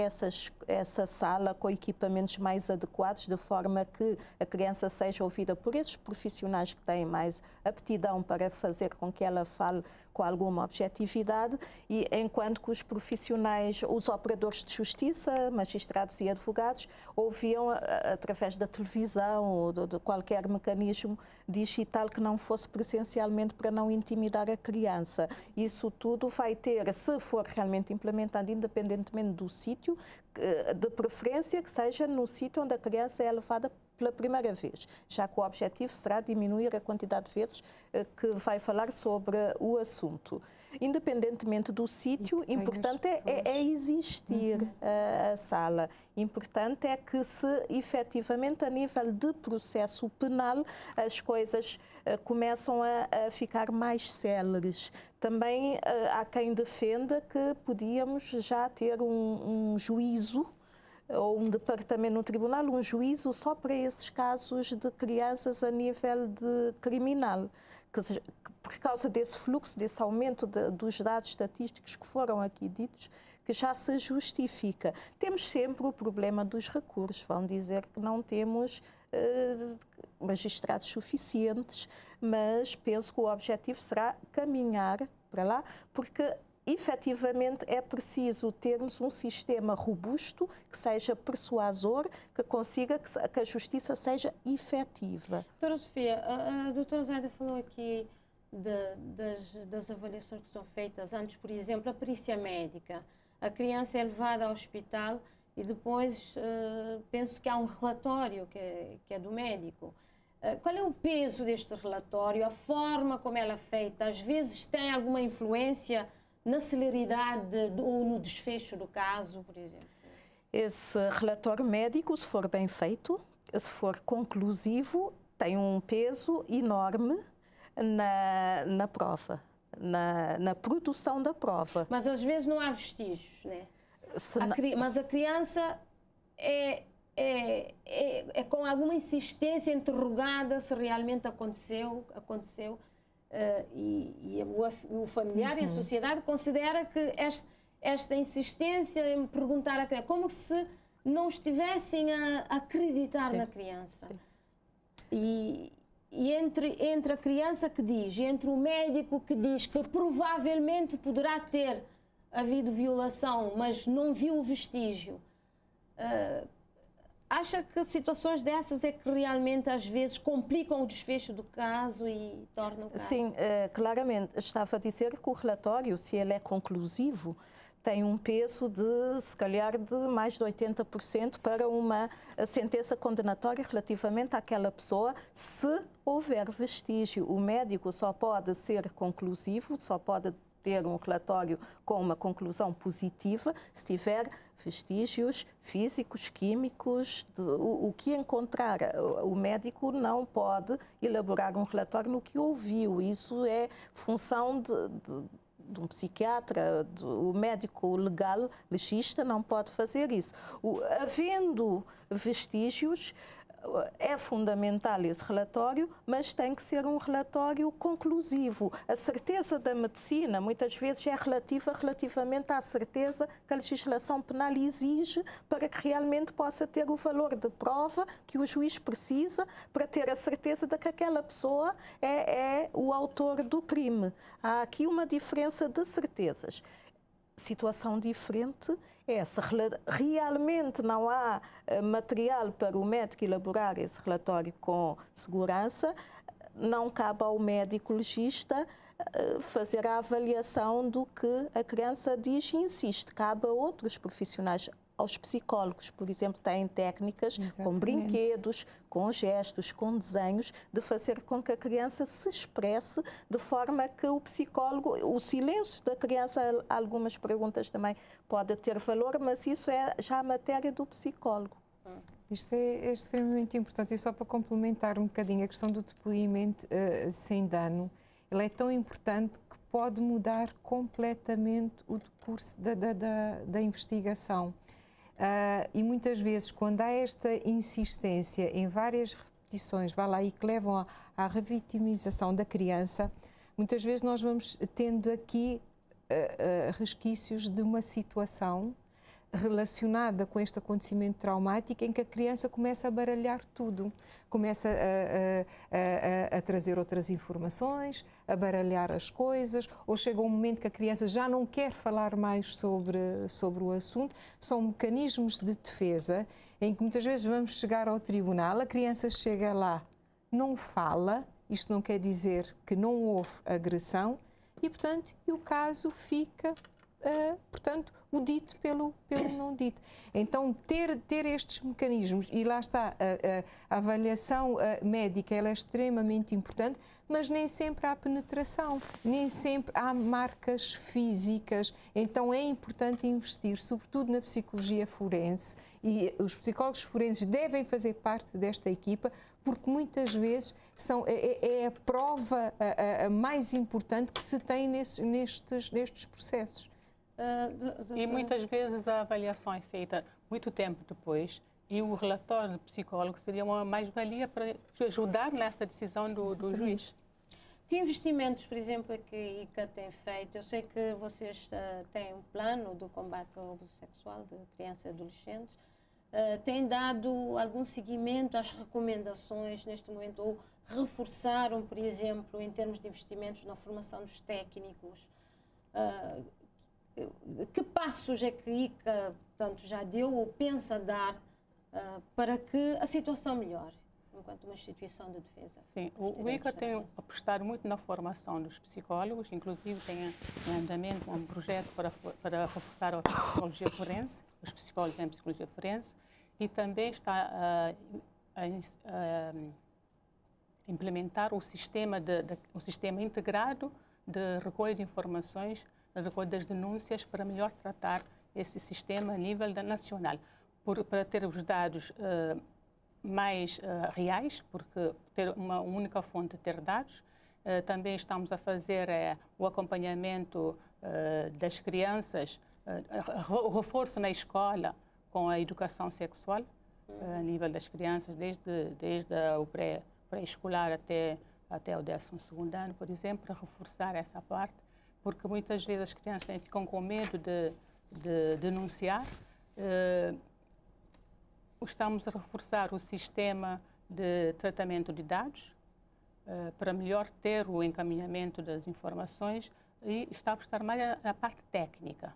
essa sala com equipamentos mais adequados, de forma que a criança seja ouvida por esses profissionais que têm mais aptidão para fazer com que ela fale com alguma objetividade, e enquanto que os profissionais, os operadores de justiça, magistrados e advogados, ouviam através da televisão ou de qualquer mecanismo digital que não fosse presencialmente, para não intimidar a criança. Isso tudo vai ter, se for realmente implementado, independentemente do sítio, de preferência que seja no sítio onde a criança é levada pela primeira vez, já que o objetivo será diminuir a quantidade de vezes que vai falar sobre o assunto. Independentemente do sítio, importante é existir a sala. Importante é que, se efetivamente a nível de processo penal as coisas começam a ficar mais céleres. Também há quem defenda que podíamos já ter um juízo ou um departamento no tribunal, um juízo só para esses casos de crianças a nível de criminal, que por causa desse fluxo, desse aumento dos dados estatísticos que foram aqui ditos, que já se justifica. Temos sempre o problema dos recursos, vão dizer que não temos magistrados suficientes, mas penso que o objetivo será caminhar para lá, porque efetivamente é preciso termos um sistema robusto, que seja persuasor, que consiga que a justiça seja efetiva. Doutora Sofia, a doutora Zaida falou aqui das avaliações que são feitas antes, por exemplo, a perícia médica. A criança é levada ao hospital e depois penso que há um relatório que é do médico. Qual é o peso deste relatório? A forma como ela é feita, às vezes tem alguma influência na celeridade ou no desfecho do caso, por exemplo? Esse relatório médico, se for bem feito, se for conclusivo, tem um peso enorme na prova, na produção da prova. Mas às vezes não há vestígios, né? Mas a criança é com alguma insistência interrogada se realmente aconteceu. E o familiar e a sociedade considera que esta insistência em perguntar a criança, como se não estivessem a acreditar na criança. E entre a criança que diz e entre o médico que diz que provavelmente poderá ter havido violação, mas não viu o vestígio, acha que situações dessas é que realmente às vezes complicam o desfecho do caso e tornam o caso? Sim, claramente. Estava a dizer que o relatório, se ele é conclusivo, tem um peso de, se calhar, de mais de 80% para uma sentença condenatória relativamente àquela pessoa, se houver vestígio. O médico só pode ser conclusivo, só pode ter um relatório com uma conclusão positiva se tiver vestígios físicos, químicos, o que encontrar. O médico não pode elaborar um relatório no que ouviu. Isso é função de um psiquiatra, o médico legal, legista, não pode fazer isso. Havendo vestígios, é fundamental esse relatório, mas tem que ser um relatório conclusivo. A certeza da medicina, muitas vezes, é relativamente à certeza que a legislação penal exige para que realmente possa ter o valor de prova que o juiz precisa para ter a certeza de que aquela pessoa é o autor do crime. Há aqui uma diferença de certezas. Situação diferente é se realmente não há material para o médico elaborar esse relatório com segurança, não cabe ao médico legista fazer a avaliação do que a criança diz e insiste. Cabe a outros profissionais, aos psicólogos, por exemplo, têm técnicas com brinquedos, com gestos, com desenhos, de fazer com que a criança se expresse de forma que o psicólogo, o silêncio da criança, algumas perguntas também pode ter valor, mas isso é já a matéria do psicólogo. Isto é extremamente importante, e só para complementar um bocadinho a questão do depoimento sem dano, ele é tão importante que pode mudar completamente o decurso da investigação. E muitas vezes, quando há esta insistência em várias repetições, vá lá, e que levam à revitimização da criança, muitas vezes nós vamos tendo aqui resquícios de uma situação relacionada com este acontecimento traumático em que a criança começa a baralhar tudo, começa a trazer outras informações, a baralhar as coisas, ou chega um momento que a criança já não quer falar mais sobre o assunto. São mecanismos de defesa em que muitas vezes vamos chegar ao tribunal, a criança chega lá, não fala, isto não quer dizer que não houve agressão, e, portanto, o caso fica, portanto, o dito pelo não dito. Então, ter estes mecanismos, e lá está, a avaliação médica, ela é extremamente importante, mas nem sempre há penetração, nem sempre há marcas físicas. Então, é importante investir, sobretudo na psicologia forense, e os psicólogos forenses devem fazer parte desta equipa, porque muitas vezes é a prova mais importante que se tem nestes processos. E muitas vezes a avaliação é feita muito tempo depois e o relatório do psicólogo seria uma mais-valia para ajudar nessa decisão do juiz. Que investimentos, por exemplo, é que a ICA tem feito? Eu sei que vocês têm um plano do combate ao abuso sexual de crianças e adolescentes. Têm dado algum seguimento às recomendações neste momento, ou reforçaram, por exemplo, em termos de investimentos na formação dos técnicos? Que passos é que a ICA, portanto, já deu ou pensa dar para que a situação melhore, enquanto uma instituição de defesa? Sim, o ICA tem apostado muito na formação dos psicólogos, inclusive tem em andamento um projeto para reforçar a psicologia forense, os psicólogos em psicologia forense, e também está a implementar o sistema integrado de recolha de informações, de recolha das denúncias, para melhor tratar esse sistema a nível nacional, para ter os dados mais reais, porque ter uma única fonte, ter dados. Também estamos a fazer o acompanhamento das crianças, o reforço na escola com a educação sexual, a nível das crianças, desde o pré-escolar até o 12º ano, por exemplo, para reforçar essa parte, porque muitas vezes as crianças ficam com medo de denunciar. Estamos a reforçar o sistema de tratamento de dados para melhor ter o encaminhamento das informações, e está a apostar mais na parte técnica.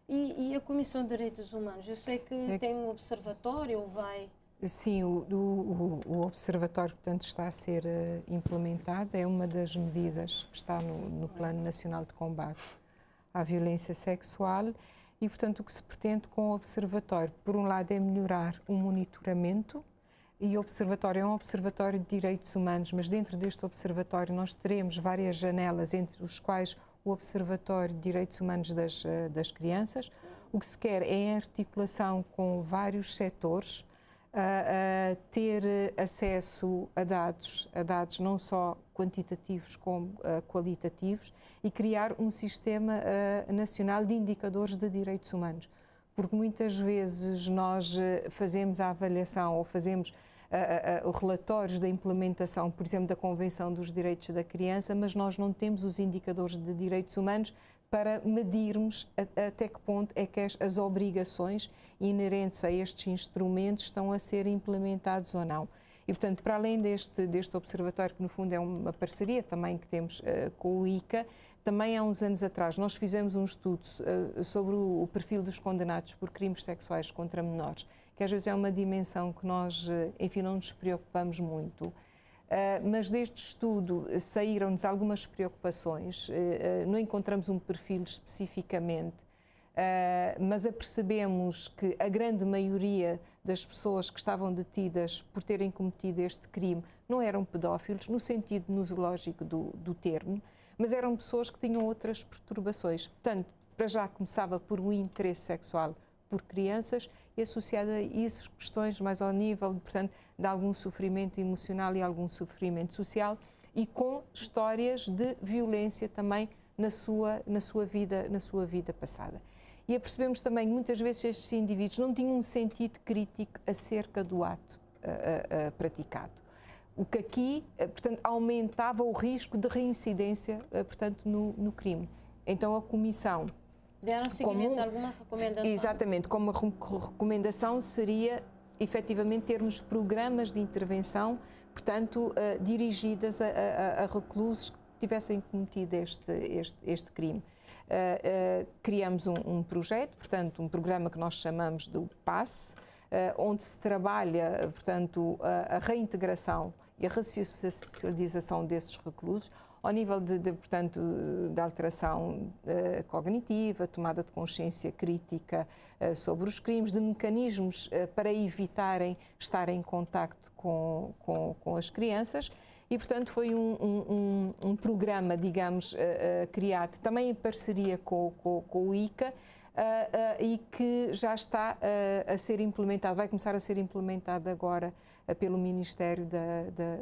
E a Comissão de Direitos Humanos? Eu sei que tem um observatório, ou vai... Sim, o observatório, portanto, está a ser implementado, é uma das medidas que está no Plano Nacional de Combate à Violência Sexual, e, portanto, o que se pretende com o observatório, por um lado, é melhorar o monitoramento, e o observatório é um observatório de direitos humanos, mas dentro deste observatório nós teremos várias janelas, entre os quais o Observatório de Direitos Humanos das Crianças. O que se quer é, em articulação com vários setores, ter acesso a dados não só quantitativos como qualitativos, e criar um sistema nacional de indicadores de direitos humanos. Porque muitas vezes nós fazemos a avaliação ou fazemos os relatórios da implementação, por exemplo, da Convenção dos Direitos da Criança, mas nós não temos os indicadores de direitos humanos para medirmos até que ponto é que as obrigações inerentes a estes instrumentos estão a ser implementados ou não. E, portanto, para além deste observatório, que no fundo é uma parceria também que temos com o ICA, também há uns anos atrás nós fizemos um estudo sobre o perfil dos condenados por crimes sexuais contra menores, que às vezes é uma dimensão que nós, enfim, não nos preocupamos muito. Mas deste estudo saíram-nos algumas preocupações, não encontramos um perfil especificamente, mas apercebemos que a grande maioria das pessoas que estavam detidas por terem cometido este crime não eram pedófilos, no sentido nosológico do termo, mas eram pessoas que tinham outras perturbações. Portanto, para já começava por um interesse sexual por crianças, e associada a isso questões mais ao nível, portanto, de algum sofrimento emocional e algum sofrimento social, e com histórias de violência também na sua vida passada. E apercebemos também que muitas vezes estes indivíduos não tinham um sentido crítico acerca do ato. praticado. O que aqui, portanto, aumentava o risco de reincidência, portanto, no crime. Então, a Comissão... Deram seguimento a alguma recomendação? Exatamente, como recomendação seria, efetivamente, termos programas de intervenção, portanto, dirigidas a reclusos que tivessem cometido este crime. Criamos um projeto, portanto, um programa que nós chamamos do PASS, onde se trabalha, portanto, a reintegração e a ressocialização desses reclusos, ao nível portanto, de alteração cognitiva, tomada de consciência crítica sobre os crimes, de mecanismos para evitarem estar em contacto com as crianças. E, portanto, foi um programa, digamos, criado também em parceria com o ICA, e que já está a ser implementado, vai começar a ser implementado agora pelo Ministério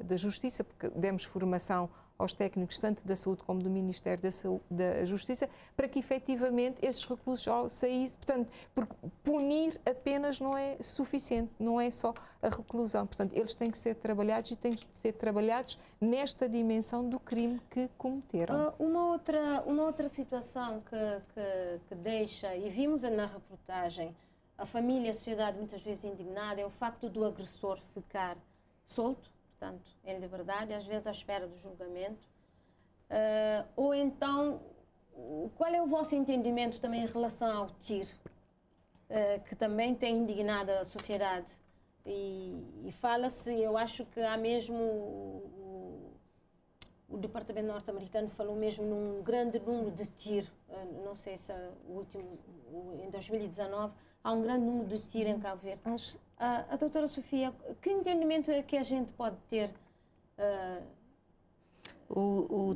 da Justiça, porque demos formação aos técnicos tanto da Saúde como do Ministério da Justiça, para que efetivamente esses reclusos saíssem. Portanto, porque punir apenas não é suficiente, não é só a reclusão. Portanto, eles têm que ser trabalhados e têm que ser trabalhados nesta dimensão do crime que cometeram. Uma outra situação que deixa, e vimos na reportagem, a família, a sociedade muitas vezes indignada, é o facto do agressor ficar solto, portanto, em liberdade, às vezes à espera do julgamento. Ou então, qual é o vosso entendimento também em relação ao tiro, que também tem indignado a sociedade? E fala-se, eu acho que há mesmo, o Departamento norte-americano falou mesmo num grande número de tiros, não sei se o último, em 2019, há um grande número de tiros em Cabo Verde. A doutora Sofia, que entendimento é que a gente pode ter? O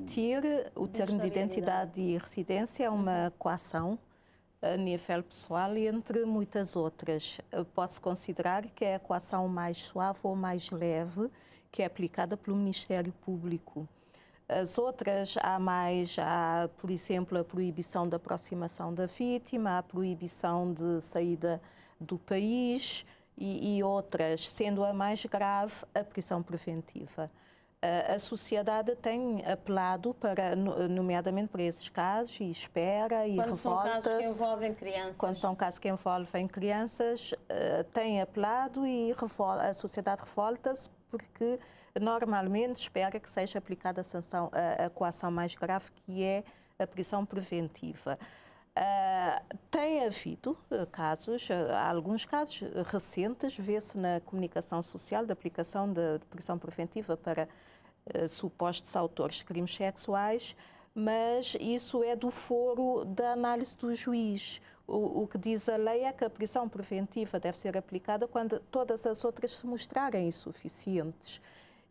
termo de identidade e residência é uma coação a nível pessoal e entre muitas outras. Pode-se considerar que é a coação mais suave ou mais leve que é aplicada pelo Ministério Público. As outras, há, por exemplo, a proibição da aproximação da vítima, a proibição de saída do país e outras, sendo a mais grave, a prisão preventiva. A sociedade tem apelado, nomeadamente para esses casos, e espera e revolta-se. Quando são casos que envolvem crianças. Quando são casos que envolvem crianças, tem apelado e a sociedade revolta-se porque normalmente espera que seja aplicada a sanção, a coação mais grave, que é a prisão preventiva. Tem havido casos, alguns casos recentes, vê-se na comunicação social da aplicação de prisão preventiva para supostos autores de crimes sexuais, mas isso é do foro da análise do juiz. O que diz a lei é que a prisão preventiva deve ser aplicada quando todas as outras se mostrarem insuficientes.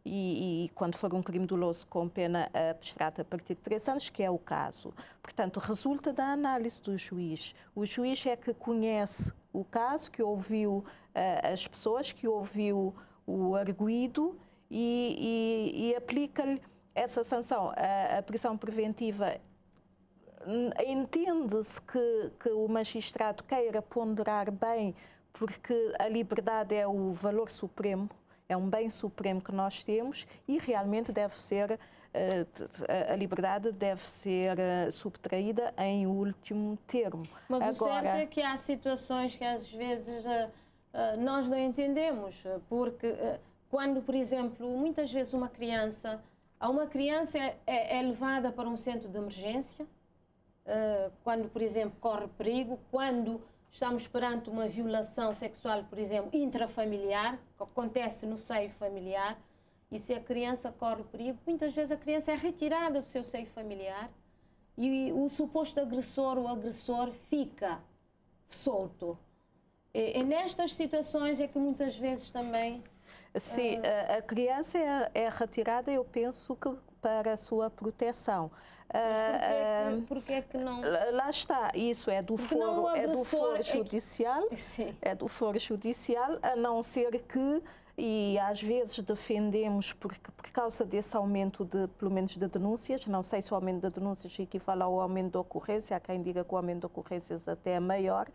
E quando for um crime doloso com pena abstrata a partir de 3 anos, que é o caso. Portanto, resulta da análise do juiz. O juiz é que conhece o caso, que ouviu as pessoas, que ouviu o arguido e aplica-lhe essa sanção. A prisão preventiva, entende-se que o magistrado queira ponderar bem, porque a liberdade é o valor supremo, é um bem supremo que nós temos e realmente deve ser, a liberdade deve ser subtraída em último termo. Mas o certo é que há situações que às vezes nós não entendemos, porque quando, por exemplo, muitas vezes uma criança é levada para um centro de emergência, quando, por exemplo, corre perigo, quando estamos perante uma violação sexual, por exemplo, intrafamiliar, que acontece no seio familiar, e se a criança corre perigo, muitas vezes a criança é retirada do seu seio familiar e o suposto agressor, o agressor, fica solto. E nestas situações é que muitas vezes também... Sim, a criança é retirada, eu penso que para a sua proteção. Mas porquê que não... Lá está, isso é do foro judicial, é do foro judicial, a não ser que, e às vezes defendemos por causa desse aumento pelo menos de denúncias, não sei se o aumento de denúncias equivale ao aumento de ocorrência, há quem diga que o aumento de ocorrências até é maior,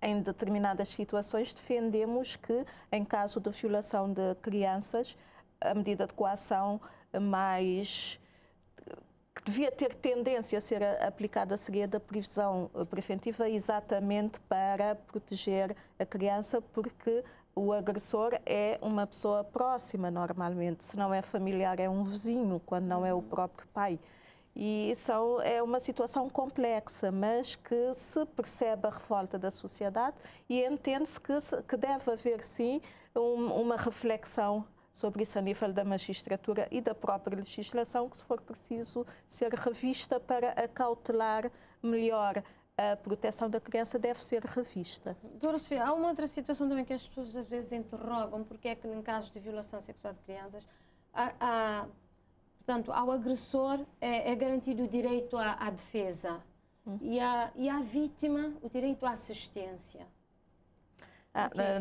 em determinadas situações, defendemos que, em caso de violação de crianças, a medida de coação mais que devia ter tendência a ser aplicada seria da prisão preventiva, exatamente para proteger a criança, porque o agressor é uma pessoa próxima normalmente, se não é familiar é um vizinho, quando não é o próprio pai. E é uma situação complexa, mas que se percebe a revolta da sociedade e entende-se que deve haver, sim, uma reflexão sobre isso a nível da magistratura e da própria legislação, que, se for preciso ser revista para acautelar melhor a proteção da criança, deve ser revista. Doutora Sofia, há uma outra situação também que as pessoas às vezes interrogam, porque é que em casos de violação sexual de crianças, portanto, ao agressor é garantido o direito à defesa e à vítima o direito à assistência.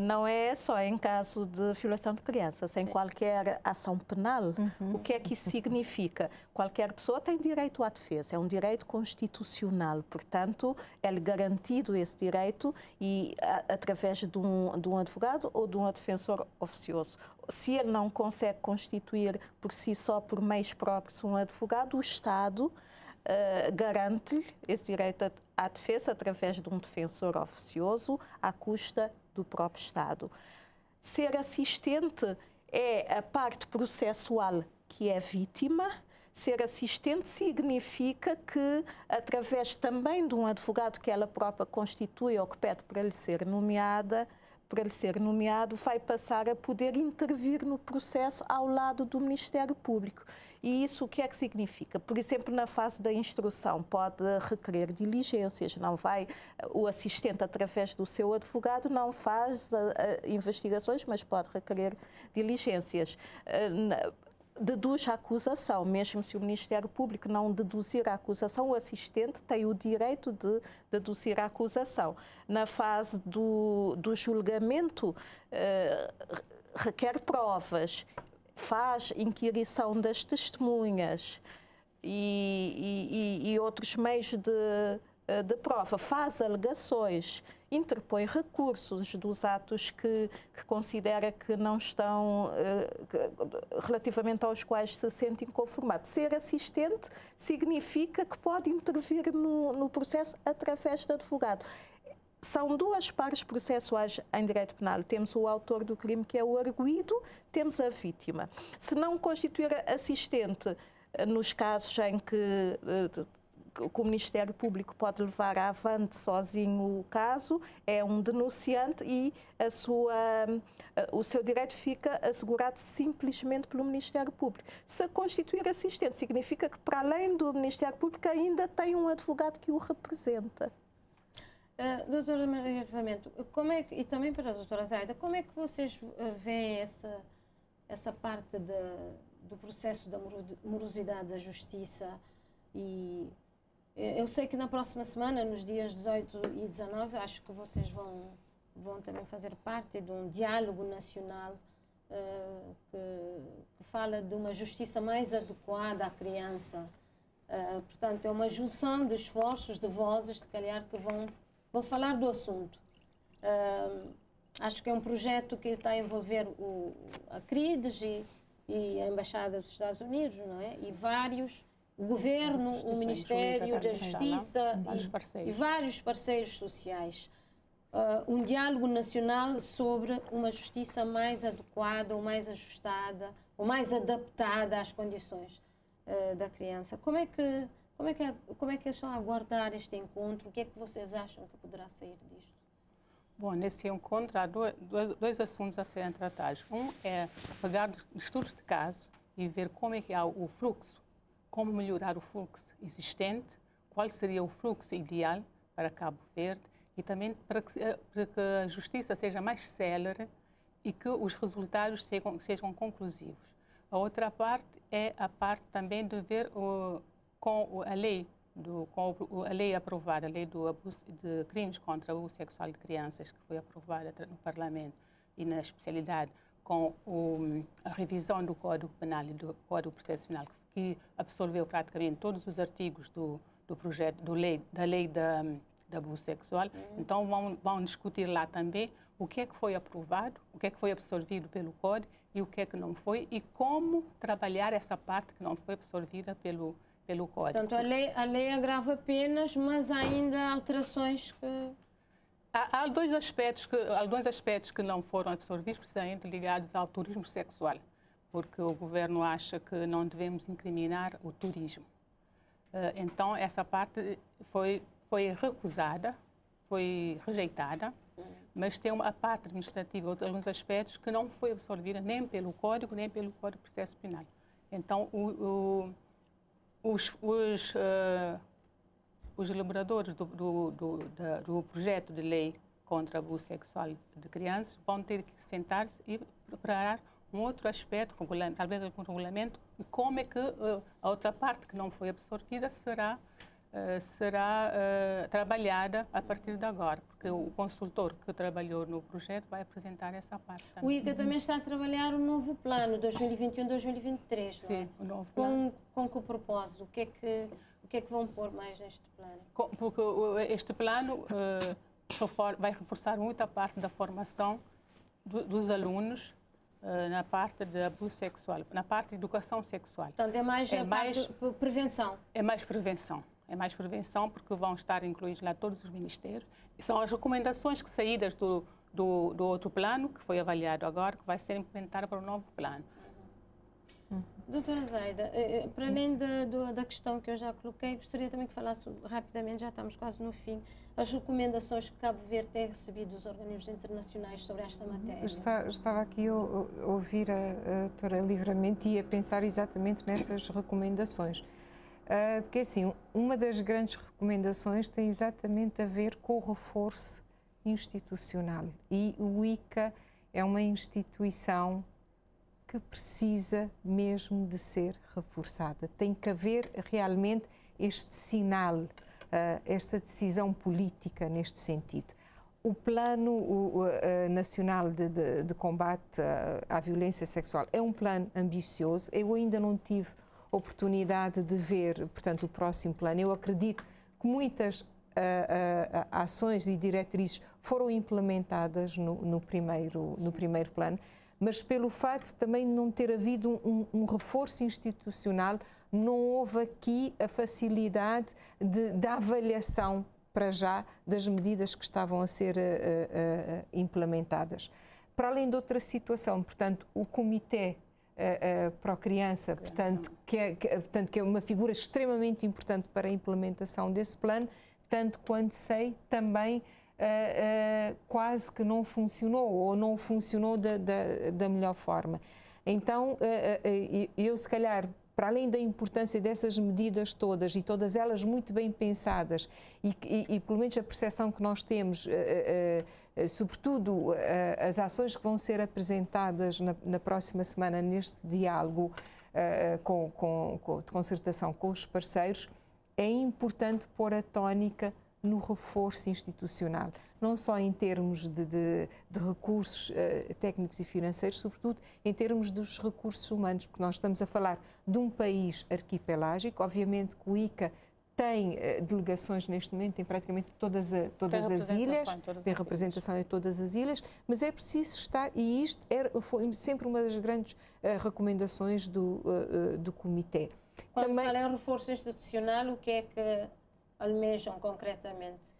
Não é só em caso de violação de crianças, em qualquer ação penal. O que é que isso significa? Qualquer pessoa tem direito à defesa, é um direito constitucional, portanto, é-lhe garantido esse direito e através de um advogado ou de um defensor oficioso. Se ele não consegue constituir por si só, por meios próprios, um advogado, o Estado garante-lhe esse direito à defesa através de um defensor oficioso à custa do próprio Estado. Ser assistente é a parte processual que é vítima. Ser assistente significa que, através também de um advogado que ela própria constitui ou que pede para lhe ser nomeado, vai passar a poder intervir no processo ao lado do Ministério Público. E isso o que é que significa? Por exemplo, na fase da instrução pode requerer diligências, o assistente, através do seu advogado, não faz investigações, mas pode requerer diligências. Deduz a acusação, mesmo se o Ministério Público não deduzir a acusação, o assistente tem o direito de deduzir a acusação. Na fase do julgamento, requer provas, faz inquirição das testemunhas e outros meios de prova, faz alegações, interpõe recursos dos atos que considera que não estão, relativamente aos quais se sente inconformado. Ser assistente significa que pode intervir no processo através de advogado. São duas partes processuais em direito penal. Temos o autor do crime, que é o arguido, temos a vítima. Se não constituir assistente, nos casos em que o Ministério Público pode levar avante sozinho o caso, é um denunciante e o seu direito fica assegurado simplesmente pelo Ministério Público. Se constituir assistente, significa que, para além do Ministério Público, ainda tem um advogado que o representa. Doutora Maria Livramento, e também para a doutora Zaida, como é que vocês veem essa parte do processo da morosidade da justiça? E eu sei que na próxima semana, nos dias 18 e 19, acho que vocês vão também fazer parte de um diálogo nacional que fala de uma justiça mais adequada à criança. Portanto, é uma junção de esforços, de vozes, se calhar, que vão falar do assunto. Acho que é um projeto que está a envolver a CRIDES e a Embaixada dos Estados Unidos, não é? E o Governo, o Ministério da Justiça e vários parceiros sociais. Um diálogo nacional sobre uma justiça mais adequada, ou mais ajustada, ou mais adaptada às condições da criança. Como é que eles estão a aguardar este encontro? O que é que vocês acham que poderá sair disto? Bom, nesse encontro há dois assuntos a serem tratados. Um é pegar estudos de caso e ver como é que há o fluxo, como melhorar o fluxo existente, qual seria o fluxo ideal para Cabo Verde e também para que a justiça seja mais célere e que os resultados sejam conclusivos. A outra parte é a parte também de ver com a lei aprovada, a lei de crimes contra o abuso sexual de crianças, que foi aprovada no Parlamento e na especialidade com a revisão do Código Penal e do Código Processual, que absorveu praticamente todos os artigos do projeto da lei de abuso sexual. Então vão discutir lá também o que é que foi aprovado, o que é que foi absorvido pelo Código e o que é que não foi, e como trabalhar essa parte que não foi absorvida pelo Código. Portanto, a lei agrava penas, mas há ainda alterações que... Há dois aspectos que não foram absorvidos, precisamente ligados ao turismo sexual, porque o governo acha que não devemos incriminar o turismo. Então, essa parte foi recusada, foi rejeitada, mas tem a parte administrativa, alguns aspectos que não foi absorvida nem pelo Código, nem pelo Código de Processo Penal. Então, os elaboradores do projeto de lei contra o abuso sexual de crianças vão ter que sentar-se e preparar um outro aspecto, talvez algum regulamento, e como é que a outra parte que não foi absorvida será trabalhada a partir de agora, porque o consultor que trabalhou no projeto vai apresentar essa parte também. O ICA também está a trabalhar um novo plano, 2021-2023, Sim, o novo plano. Com que propósito? O que é que vão pôr mais neste plano? Porque este plano vai reforçar muito a parte da formação dos alunos na parte de abuso sexual, na parte de educação sexual. Portanto, é mais prevenção. É mais prevenção. É mais prevenção porque vão estar incluídos lá todos os ministérios. E são as recomendações que saídas do outro plano, que foi avaliado agora, que vai ser implementada para o novo plano. Doutora Zaida, para além da questão que eu já coloquei, gostaria também que falasse rapidamente, já estamos quase no fim, as recomendações que Cabo Verde tem recebido dos organismos internacionais sobre esta matéria. Estava aqui a ouvir a doutora livremente e a pensar exatamente nessas recomendações. Porque assim, uma das grandes recomendações tem exatamente a ver com o reforço institucional. E o ICA é uma instituição que precisa mesmo de ser reforçada. Tem que haver realmente este sinal, esta decisão política neste sentido. O Plano Nacional de Combate à Violência Sexual é um plano ambicioso. Eu ainda não tive oportunidade de ver, portanto, o próximo plano. Eu acredito que muitas ações e diretrizes foram implementadas no primeiro plano, mas pelo facto de também não ter havido um reforço institucional, não houve aqui a facilidade da avaliação, para já, das medidas que estavam a ser implementadas. Para além de outra situação, portanto, o Comitê Pró-Criança, portanto, que é uma figura extremamente importante para a implementação desse plano, tanto quanto sei, também quase que não funcionou, ou não funcionou da melhor forma. Então, eu se calhar, para além da importância dessas medidas todas, e todas elas muito bem pensadas, e pelo menos a percepção que nós temos, sobretudo as ações que vão ser apresentadas na próxima semana neste diálogo de concertação com os parceiros, é importante pôr a tónica no reforço institucional, não só em termos de recursos técnicos e financeiros, sobretudo em termos dos recursos humanos, porque nós estamos a falar de um país arquipelágico. Obviamente que o ICA tem delegações neste momento, tem praticamente todas as ilhas, tem representação em todas as ilhas, mas é preciso estar, e isto foi sempre uma das grandes recomendações do Comitê. Quando fala em reforço institucional, o que é que almejam concretamente?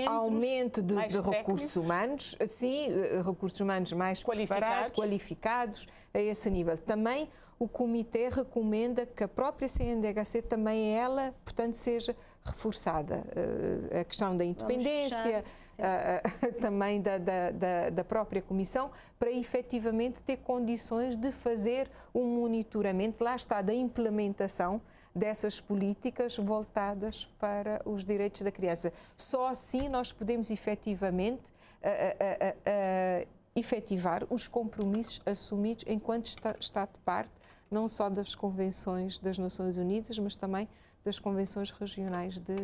Aumento de recursos humanos, sim, recursos humanos mais preparados, qualificados a esse nível. Também o Comitê recomenda que a própria CNDHC também ela, portanto, seja reforçada. A questão da independência, também da própria Comissão, para efetivamente ter condições de fazer um monitoramento, lá está, da implementação dessas políticas voltadas para os direitos da criança. Só assim nós podemos efetivamente efetivar os compromissos assumidos enquanto Estado de parte, não só das convenções das Nações Unidas, mas também das convenções regionais de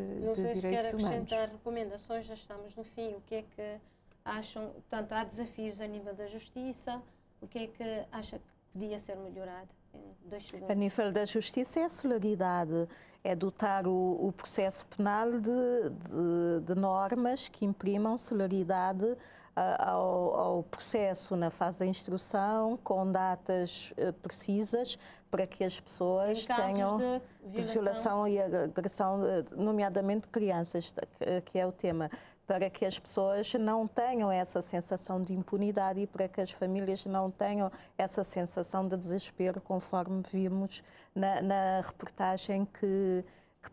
direitos humanos. Acrescentar recomendações, já estamos no fim. O que é que acham? Portanto, há desafios a nível da justiça. O que é que acha podia ser melhorada? Em 2 segundos. A nível da justiça é a celeridade, é dotar o processo penal de normas que imprimam celeridade ao processo na fase da instrução, com datas precisas, para que as pessoas tenham de violação e agressão, nomeadamente crianças, que é o tema, para que as pessoas não tenham essa sensação de impunidade e para que as famílias não tenham essa sensação de desespero, conforme vimos na reportagem que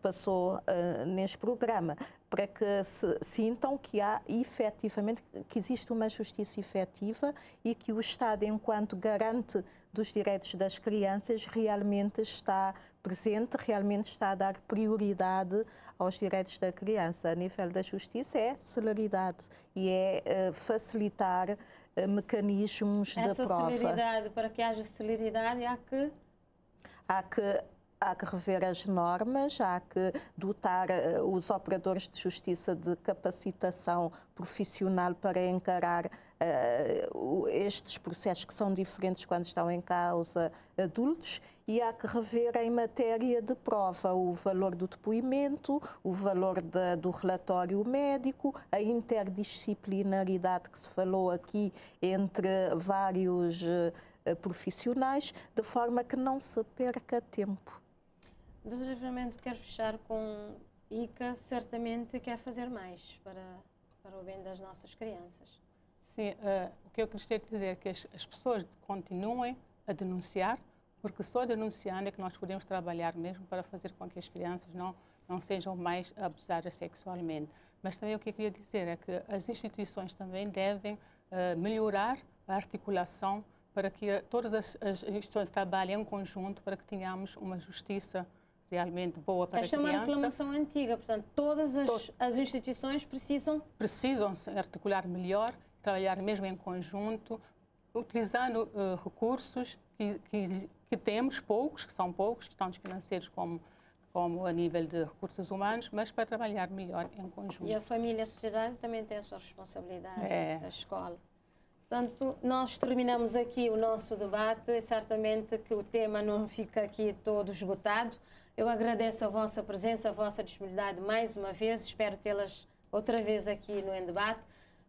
passou neste programa, para que se sintam que há efetivamente, que existe uma justiça efetiva e que o Estado, enquanto garante dos direitos das crianças, realmente está presente, realmente está a dar prioridade aos direitos da criança. A nível da justiça é celeridade e é facilitar mecanismos de prova. Essa celeridade, para que haja celeridade, Há que rever as normas, há que dotar os operadores de justiça de capacitação profissional para encarar estes processos que são diferentes quando estão em causa adultos, e há que rever em matéria de prova o valor do depoimento, o valor do relatório médico, a interdisciplinaridade que se falou aqui entre vários profissionais, de forma que não se perca tempo. Doutora Livramento, quero fechar com ICA, certamente quer fazer mais para o bem das nossas crianças. Sim, o que eu gostaria de dizer é que as pessoas continuem a denunciar, porque só denunciando é que nós podemos trabalhar mesmo para fazer com que as crianças não sejam mais abusadas sexualmente. Mas também o que eu queria dizer é que as instituições também devem melhorar a articulação para que todas as instituições trabalhem em conjunto para que tenhamos uma justiça realmente boa para a criança. Esta é uma reclamação antiga, portanto, todas as instituições precisam se articular melhor, trabalhar mesmo em conjunto, utilizando recursos que temos, que são poucos, tanto financeiros como a nível de recursos humanos, mas para trabalhar melhor em conjunto. E a família e a sociedade também têm a sua responsabilidade, a escola. Portanto, nós terminamos aqui o nosso debate e certamente que o tema não fica aqui todo esgotado. Eu agradeço a vossa presença, a vossa disponibilidade mais uma vez, espero tê-las outra vez aqui no Em Debate.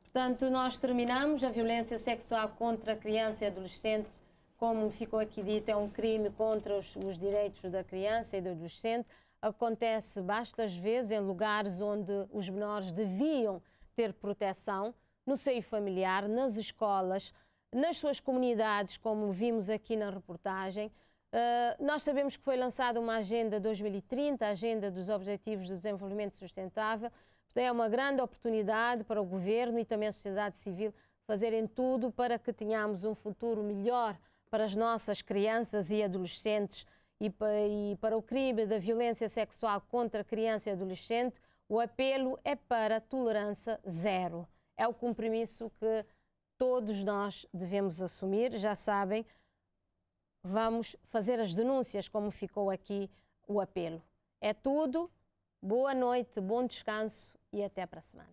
Portanto, nós terminamos. A violência sexual contra a criança e adolescente, como ficou aqui dito, é um crime contra os direitos da criança e do adolescente. Acontece bastas vezes em lugares onde os menores deviam ter proteção, no seio familiar, nas escolas, nas suas comunidades, como vimos aqui na reportagem. Nós sabemos que foi lançada uma Agenda 2030, a Agenda dos Objetivos de Desenvolvimento Sustentável. É uma grande oportunidade para o Governo e também a sociedade civil fazerem tudo para que tenhamos um futuro melhor para as nossas crianças e adolescentes. E para o crime da violência sexual contra a criança e adolescente, o apelo é para tolerância zero. É o compromisso que todos nós devemos assumir. Já sabem, vamos fazer as denúncias, como ficou aqui o apelo. É tudo. Boa noite, bom descanso e até para a semana.